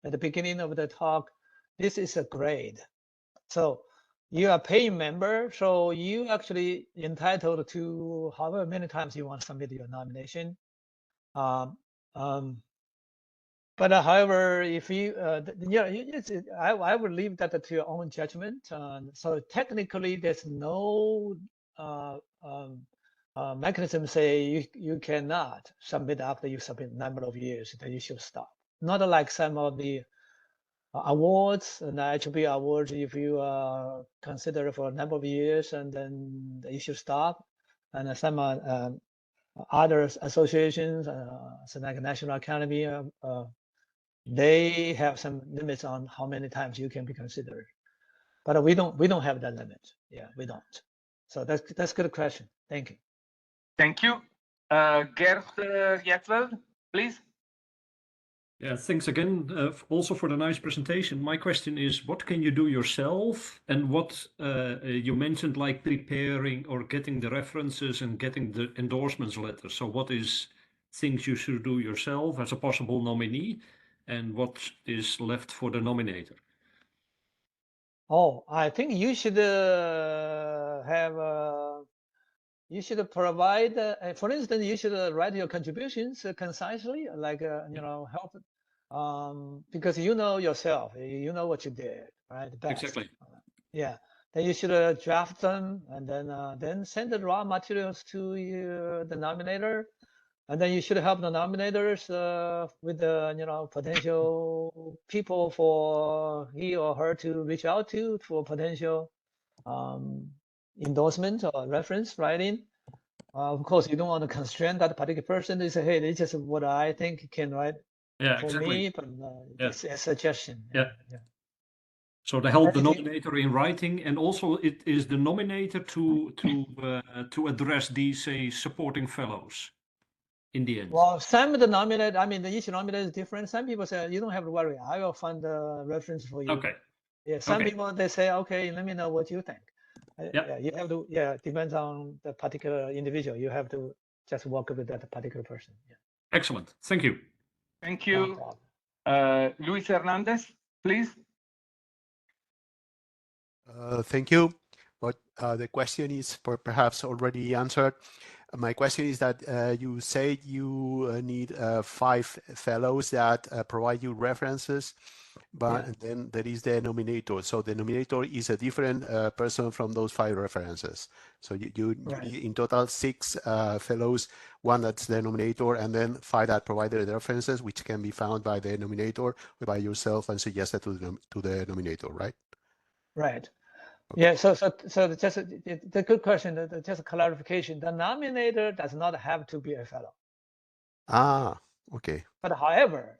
at the beginning of the talk, this is a grade. So you are a paying member, so you actually entitled to however many times you want to submit your nomination. But however, if you, I would leave that to your own judgment. So technically, there's no mechanism say you cannot submit after you submit a number of years, then you should stop. Not like some of the awards and attribute awards, if you consider for a number of years and then you should stop. And some other associations, so like National Academy, they have some limits on how many times you can be considered. But we don't have that limit. Yeah, we don't. So that's a good question. Thank you. Thank you. Gert Jetveld, please. Yeah, thanks again also for the nice presentation. My question is, what can you do yourself? And what you mentioned, like preparing or getting the references and getting the endorsements letter. So what is things you should do yourself as a possible nominee? And what is left for the nominator? Oh, I think you should you should provide, for instance, you should write your contributions concisely, like, you know, help, because you know yourself, you know what you did, right? Best. Exactly. Yeah. Then you should draft them and then send the raw materials to the nominator. And then you should help the nominators with the, you know, potential people for he or her to reach out to for potential endorsement or reference writing. Of course, you don't want to constrain that particular person to say, hey, this is what I think can write for me, but it's a suggestion. Yeah. So to help the nominator in writing, and also it is the nominator to address these, say, supporting fellows in the end. Well, some of the nominated, I mean, each nominator is different. Some people say, you don't have to worry, I will find the reference for you. Okay. Yeah, some people, they say, okay, let me know what you think. Yeah, you have to, depends on the particular individual. You have to just work with that particular person. Yeah. Excellent. Thank you. Thank you. Luis Hernandez, please. Thank you. But the question is perhaps already answered. My question is that you said you need 5 fellows that provide you references, but then there is the nominator. So the nominator is a different person from those 5 references. So you need in total 6 fellows, 1 that's the nominator, and then 5 that provided the references, which can be found by the nominator or by yourself and suggested to the nominator, right? Right. Yeah, so just the good question, just a clarification. The nominator does not have to be a fellow. Ah, okay. But however,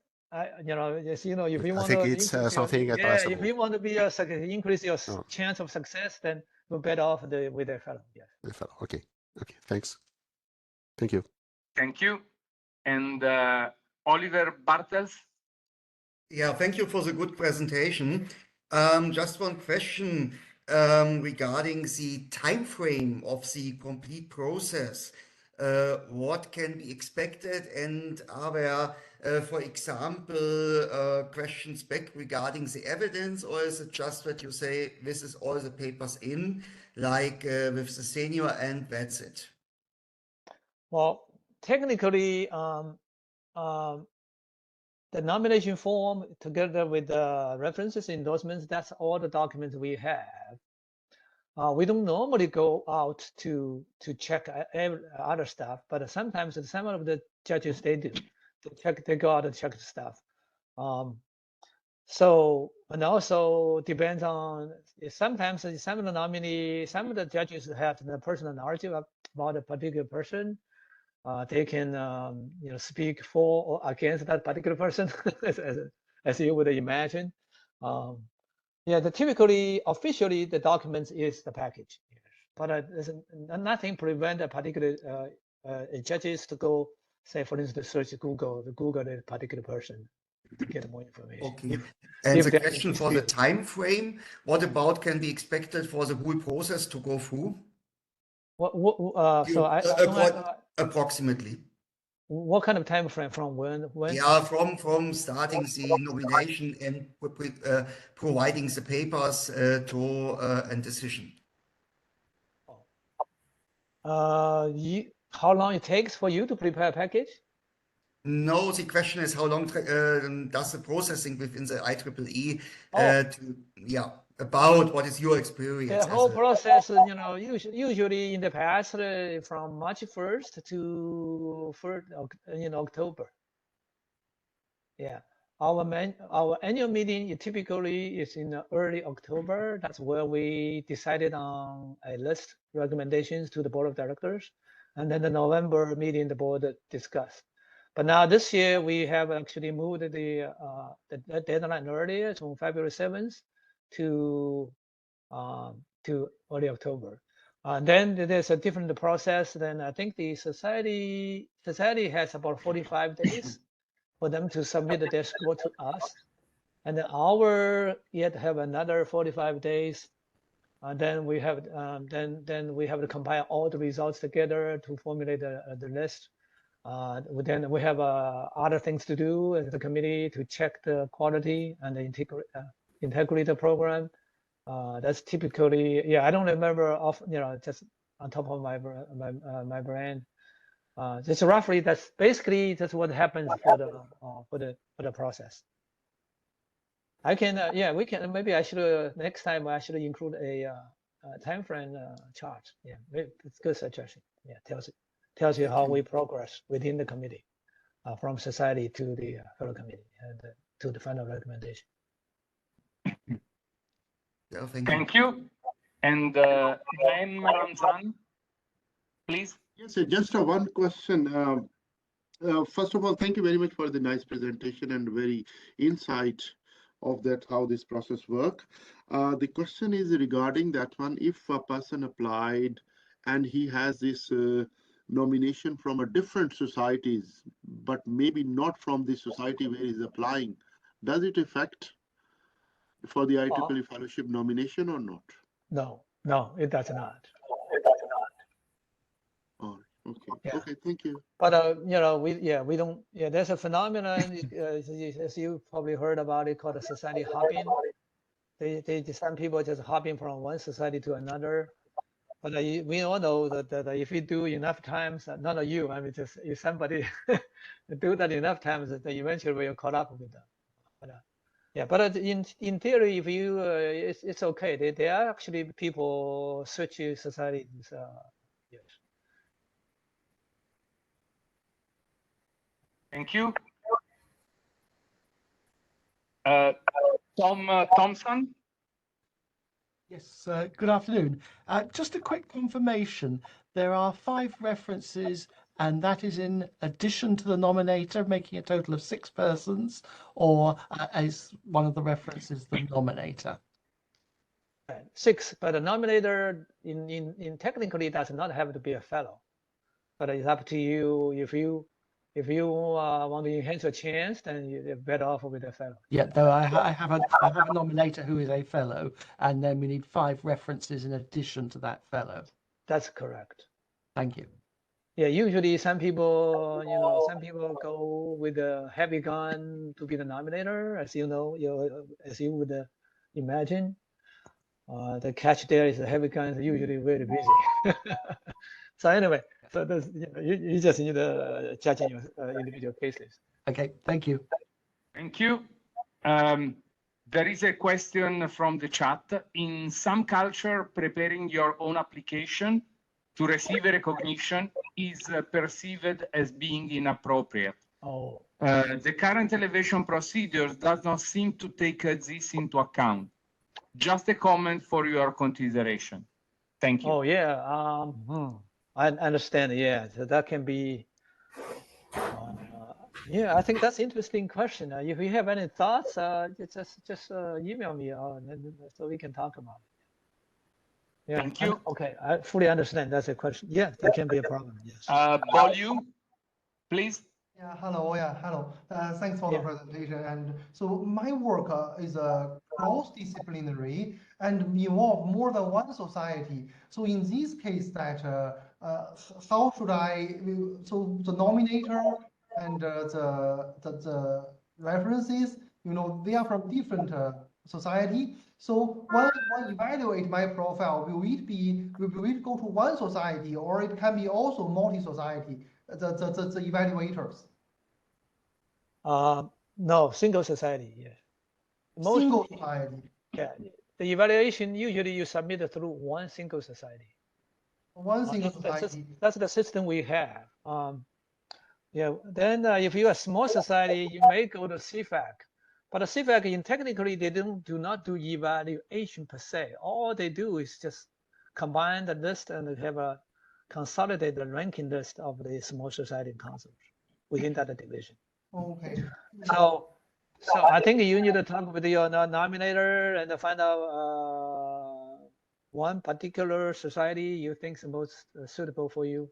you know, if you want to increase something your, if you want to be increase your chance of success, then you're better off with a fellow. Yes. The fellow. Okay. Okay. Thanks. Thank you. Thank you. And Oliver Bartels. Yeah, thank you for the good presentation. Just one question regarding the time frame of the complete process. What can be expected, and are there, for example, questions back regarding the evidence, or is it just that you say this is all the papers in, like with the senior, and that's it? Well, technically, the nomination form together with the references, endorsements, that's all the documents we have. We don't normally go out to check other stuff, but sometimes some of the judges, they do. They go out and check the stuff. So, and also depends on, sometimes some of the nominee, some of the judges have the personal knowledge about a particular person. They can, you know, speak for or against that particular person, as you would imagine. Yeah, typically, officially, the documents is the package, but there's nothing prevent a particular judges to go, say, for instance, search Google a particular person to get more information. Okay. And the question for the time frame, what about can be expected for the whole process to go through? Approximately. What kind of time frame, from when? Yeah, from starting the nomination and providing the papers to a decision. How long it takes for you to prepare a package? No, the question is how long does the processing within the IEEE about what is your experience The as whole a process, you know, usually in the past from March 1st to October. Yeah, our annual meeting typically is in early October. That's where we decided on a list recommendations to the board of directors, and then the November meeting the board discussed. But now this year we have actually moved the deadline earlier from February 7th to early October. Then there's a different process. Then I think the society has about 45 days for them to submit their score to us, and then our yet have another 45 days. Then we have then we have to compile all the results together to formulate the list. Then we have other things to do as the committee to check the quality and the integrate the program. That's typically, yeah, I don't remember off, just on top of my brain. Just roughly, that's basically that's what happens for the process. I can, yeah, we can, maybe I should, next time I should include a time frame chart. Yeah, it's good suggestion. Yeah, tells you how we progress within the committee, from society to the fellow committee and to the final recommendation. Yeah, thank you. Thank you. And Ramzan, please. Yes, just one question. First of all, thank you very much for the nice presentation and very insight of that, how this process work. The question is regarding that one, if a person applied and he has this nomination from a different societies, but maybe not from the society where he's applying, does it affect for the IEEE fellowship nomination or not? No, it does not. Oh, okay. Yeah. Okay, thank you. But we don't. Yeah, there's a phenomenon as you probably heard about it called a society hopping. Some people just hopping from one society to another. But we all know that if you do enough times, not you, I mean, just if somebody do that enough times, that eventually will caught up with them. But in theory, if you, it's okay. There are actually people switch societies. Yes. Thank you. Tom Thompson. Yes, good afternoon. Just a quick confirmation. There are 5 references, and that is in addition to the nominator, making a total of 6 persons, or is one of the references the nominator? 6, but the nominator in technically does not have to be a fellow, but it's up to you. If you want to enhance your chance, then you're better off with a fellow. Yeah, though I have a nominator who is a fellow, and then we need 5 references in addition to that fellow. That's correct. Thank you. Yeah, usually some people go with a heavy gun to be the nominator, as you know, as you would imagine. The catch there is the heavy gun is usually very busy. So anyway, so there's, you just need to judge in your individual cases. Okay, thank you. Thank you. There is a question from the chat. In some culture, preparing your own application to receive a recognition is perceived as being inappropriate. Oh. The current elevation procedures does not seem to take this into account. Just a comment for your consideration. Thank you. Oh yeah, I understand. Yeah, so that can be. Yeah, I think that's an interesting question. If you have any thoughts, just email me, so we can talk about it. Yeah. Thank you. Okay, I fully understand. That's a question. Yeah, that can be a problem. Yes. Bolu, please. Yeah, hello. Yeah, hello. Thanks for the presentation. And so my work is cross-disciplinary and involve more than one society. So in this case, that how should I? So the nominator and the references, they are from different society. So when I evaluate my profile, will it go to one society, or it can be also multi-society? The evaluators. No, single society. Yes. Single society. Yeah. the evaluation usually you submit it through one single society. One single society. That's the system we have. Yeah. Then if you're a small society, you may go to CFAC. But the CFAC, technically, they do not do evaluation per se. All they do is just combine the list and have a consolidated ranking list of the small society councils within that division. Okay. So I think you need to talk with your nominator and find out one particular society you think is most suitable for you.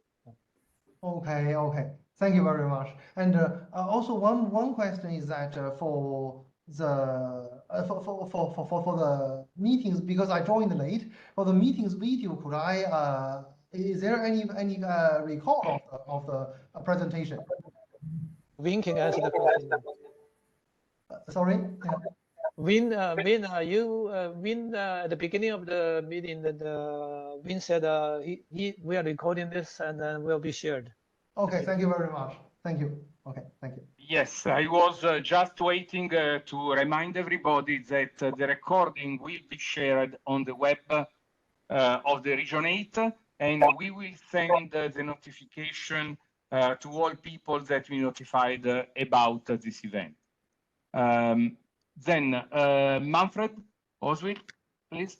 Okay, okay. Thank you very much. And also one question is that for the for the meetings, because I joined late, for the meetings video, could I is there any record of the presentation? Win can answer the question. Sorry. Yeah. Win, Win at the beginning of the meeting, that Win said we are recording this and then will be shared. Okay, thank you very much. Thank you. Okay, thank you. Yes, I was just waiting to remind everybody that the recording will be shared on the web of the Region 8, and we will send the notification to all people that we notified about this event. Then Manfred Oswald, please.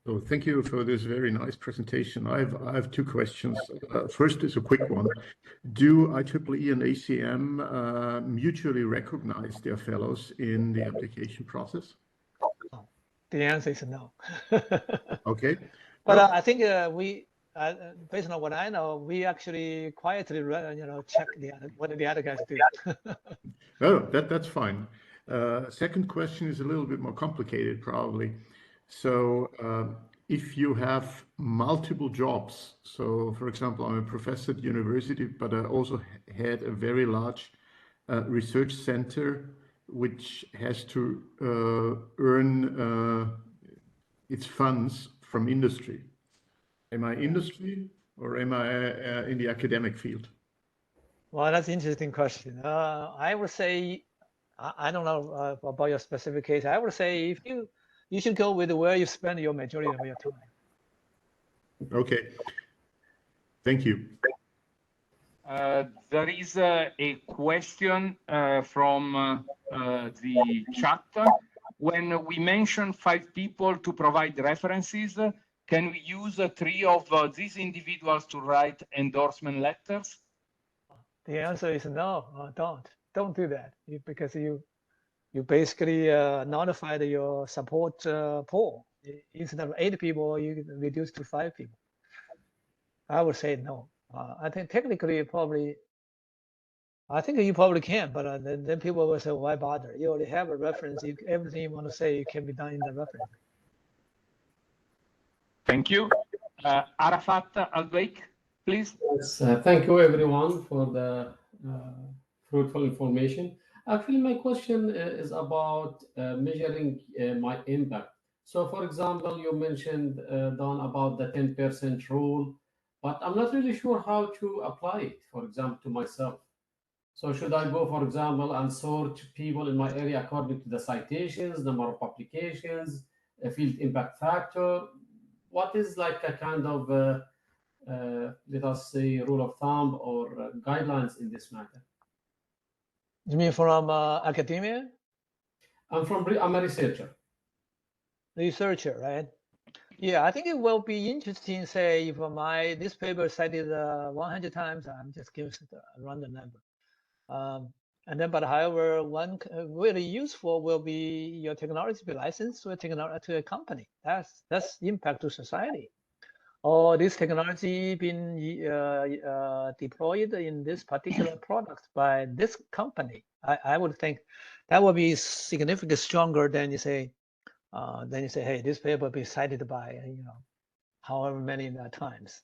So thank you for this very nice presentation. I have two questions. First is a quick one. Do IEEE and ACM mutually recognize their fellows in the application process? The answer is no. Okay. But I think we, based on what I know, we actually quietly, check what the other guys do. Oh, that's fine. Second question is a little bit more complicated, probably. So if you have multiple jobs, so for example, I'm a professor at university, but I also had a very large research center which has to earn its funds from industry. Am I industry or am I in the academic field? Well, that's an interesting question. I would say, I don't know about your specific case. I would say if you should go with where you spend your majority of your time. Okay. Thank you. There is a question from the chat. When we mention 5 people to provide references, can we use 3 of these individuals to write endorsement letters? The answer is no, don't do that, because you basically notified your support pool. Instead of 8 people, you reduce to 5 people. I would say no. I think technically I think you probably can, but then people will say, why bother? You already have a reference. Everything you want to say can be done in the reference. Thank you. Arafat Al-Baik, please. Yes, thank you everyone for the fruitful information. Actually, my question is about measuring my impact. So for example, you mentioned, Don, about the 10% rule, but I'm not really sure how to apply it, for example, to myself. So should I go, for example, and sort people in my area according to the citations, number of publications, field impact factor? What is like a kind of, let us say, rule of thumb or guidelines in this matter? You mean from academia? I'm a researcher. Researcher, right? Yeah, I think it will be interesting, say, if this paper cited 100 times, I'm just giving a random number. And then, but however, one really useful will be your technology be licensed to a company. That's impact to society. Or this technology been deployed in this particular product by this company. I would think that would be significantly stronger than you say, hey, this paper be cited by however many times.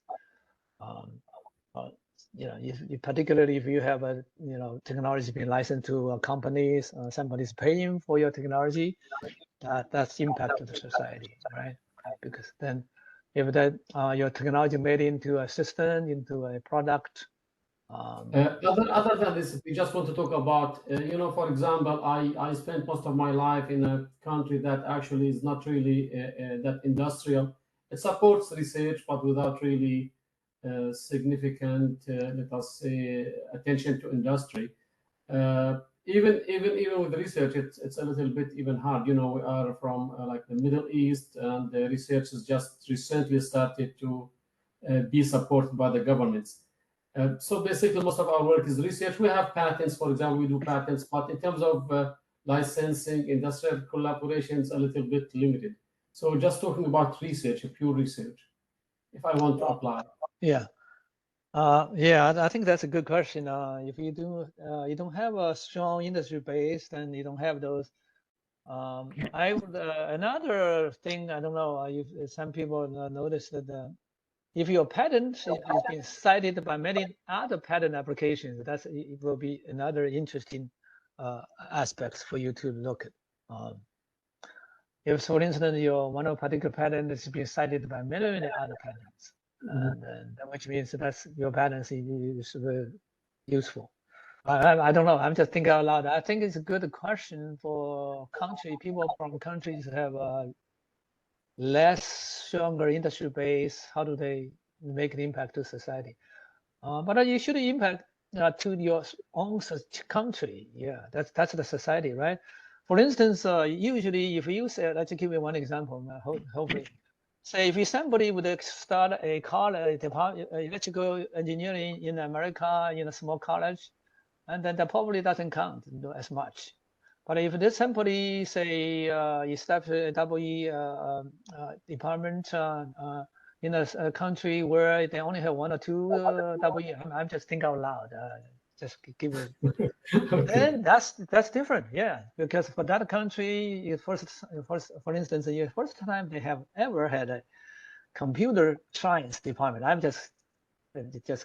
Particularly if you have a technology being licensed to companies, somebody's paying for your technology, that's impact to the society, right? Because then if that your technology made into a system, into a product, Other than this, we just want to talk about, for example, I spent most of my life in a country that actually is not really that industrial. It supports research, but without really significant, let us say, attention to industry. Even with research, it's a little bit even hard. We are from like the Middle East, and the research has just recently started to be supported by the governments. So basically, most of our work is research. We have patents, for example, we do patents, but in terms of licensing, industrial collaboration is a little bit limited. So just talking about research, pure research, if I want to apply. Yeah. Yeah, I think that's a good question. If you don't have a strong industry base, then you don't have those. I would another thing, I don't know if some people notice that if your patent is being cited by many other patent applications, it will be another interesting aspects for you to look at. If, for instance, your one particular patent is being cited by many other patents, which means that your patent is very useful. I don't know. I'm just thinking out loud. I think it's a good question for people from countries that have a less stronger industry base. How do they make an impact to society? But you should impact to your own country. Yeah, that's the society, right? For instance, usually if you say, let's give you one example, hopefully. Say if somebody would start a college, electrical engineering in America in a small college, and then that probably doesn't count as much. But if there's somebody, say, establish a EE department in a country where they only have one or two EE, I'm just thinking out loud. Just give it. Okay. Then that's different, yeah. Because for that country, for instance, the first time they have ever had a computer science department. I'm just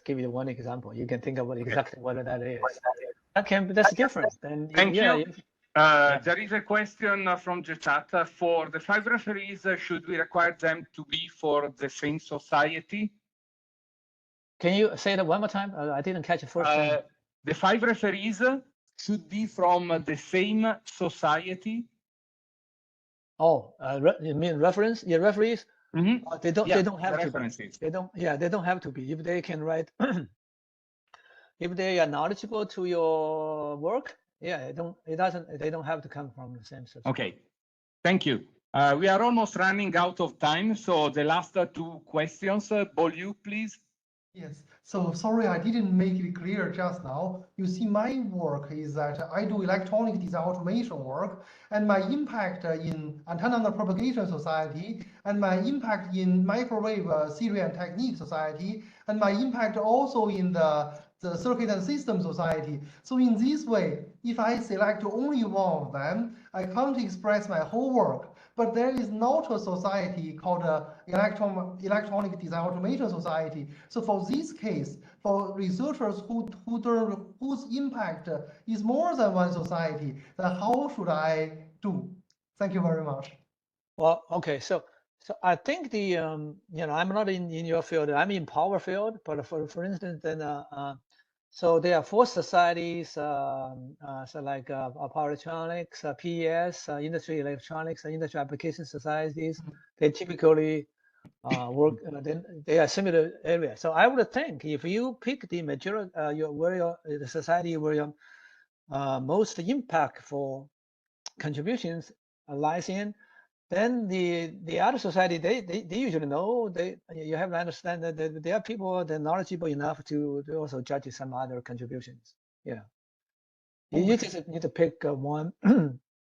give you one example. You can think about exactly what that is. That's different. And Thank you. Yeah. There is a question from the chat. For the 5 referees, should we require them to be for the same society? Can you say that one more time? I didn't catch it first time. The 5 referees should be from the same society. Oh, you mean reference? Yeah, referees. Mm-hmm. They don't. Yeah, they don't have to. References. They don't. Yeah, they don't have to be. If they can write, if they are knowledgeable to your work, yeah, it don't. It doesn't. They don't have to come from the same society. Okay. Thank you. We are almost running out of time, so the last 2 questions. Bolu, please. Yes, so sorry I didn't make it clear just now. You see, my work is that I do electronic design automation work, and my impact in antenna propagation society, and my impact in microwave theory and technique society, and my impact also in the circuit and system society. So in this way, if I select only one of them, I can't express my whole work. But there is not a society called Electronic Design Automation Society. So for this case, for researchers whose impact is more than one society, then how should I do? Thank you very much. Well, okay, so I think the I'm not in your field. I'm in power field, but for instance, then so there are 4 societies, so like power electronics, PES, industry electronics, industry application societies. They typically work. Then they are similar areas. So I would think if you pick the majority, the society where your most impactful contributions lies in, then the other society they usually know you have to understand that there are people that are knowledgeable enough to also judge some other contributions. Yeah, you just need to pick one.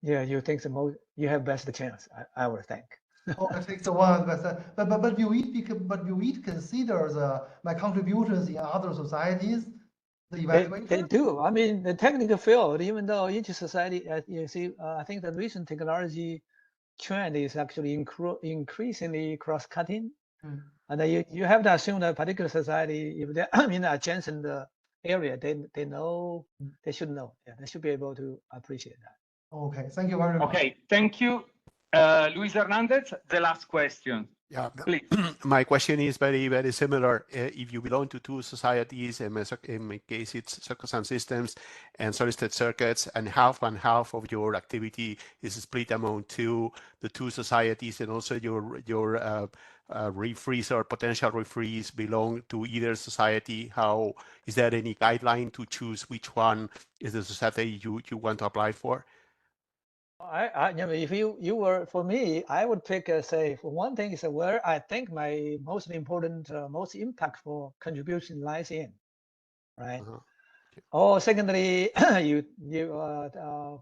Yeah, you think the most you have best chance. I would think. Oh, I think the one, but will it consider my contributions in other societies? The evaluation? They do. I mean, the technical field, even though each society, you see, I think the recent technology trend is actually increasingly cross-cutting, and you have to assume that a particular society, if they're in an adjacent area, they know, they should know. Yeah, they should be able to appreciate that. Okay, thank you very much. Okay, thank you. Luis Hernandez, the last question. Yeah, please. My question is very, very similar. If you belong to two societies, in my case, it's circuits and systems and solid-state circuits, and half of your activity is split among the two societies, and also your referees or potential referees belong to either society. How is there any guideline to choose which one is the society you want to apply for? You know, if you were for me, I would pick say for one thing is where I think my most important, most impactful contribution lies in, right? Or secondly, you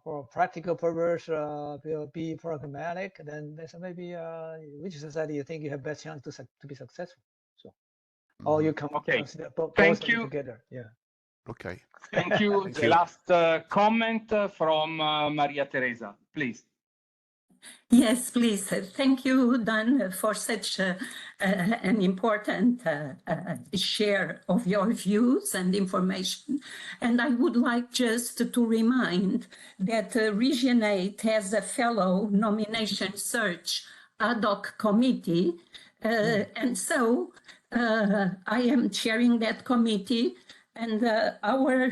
for practical purpose, will be pragmatic. Then there's maybe which society you think you have best chance to be successful. So, or you can consider both of them together. Yeah. Okay. Thank you. Thank the you. last comment from Maria Teresa, please. Yes, please. Thank you, Dan, for such an important share of your views and information. And I would like just to remind that Region 8 has a fellow nomination search ad hoc committee. And so I am chairing that committee. And our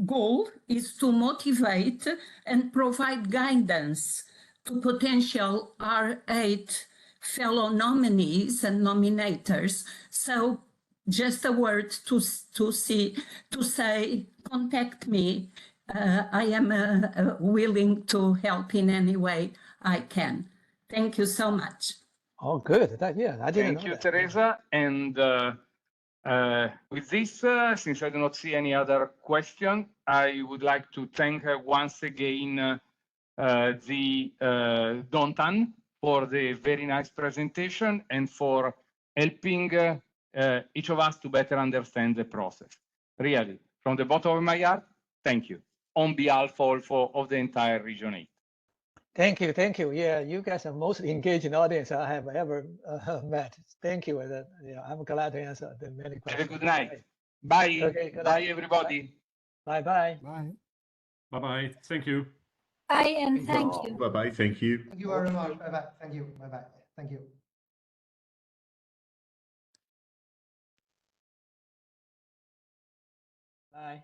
goal is to motivate and provide guidance to potential R8 fellow nominees and nominators. So just a word to say, contact me. I am willing to help in any way I can. Thank you so much. Oh, good. Yeah, I didn't know that. Thank you, Teresa. And with this, since I do not see any other question, I would like to thank once again the Dontan for the very nice presentation and for helping each of us to better understand the process. Really, from the bottom of my heart, thank you on behalf of the entire Region 8. Thank you, thank you. Yeah, you guys are most engaging audience I have ever met. Thank you. Yeah, I'm glad to answer the many questions. Have a good night. Bye. Okay, good Bye, night. everybody. Bye-bye. Bye. Bye-bye. Thank you. Bye and thank you. Bye-bye. Thank you. Thank you very much. Bye-bye. Thank you. Bye-bye. Thank you. Bye.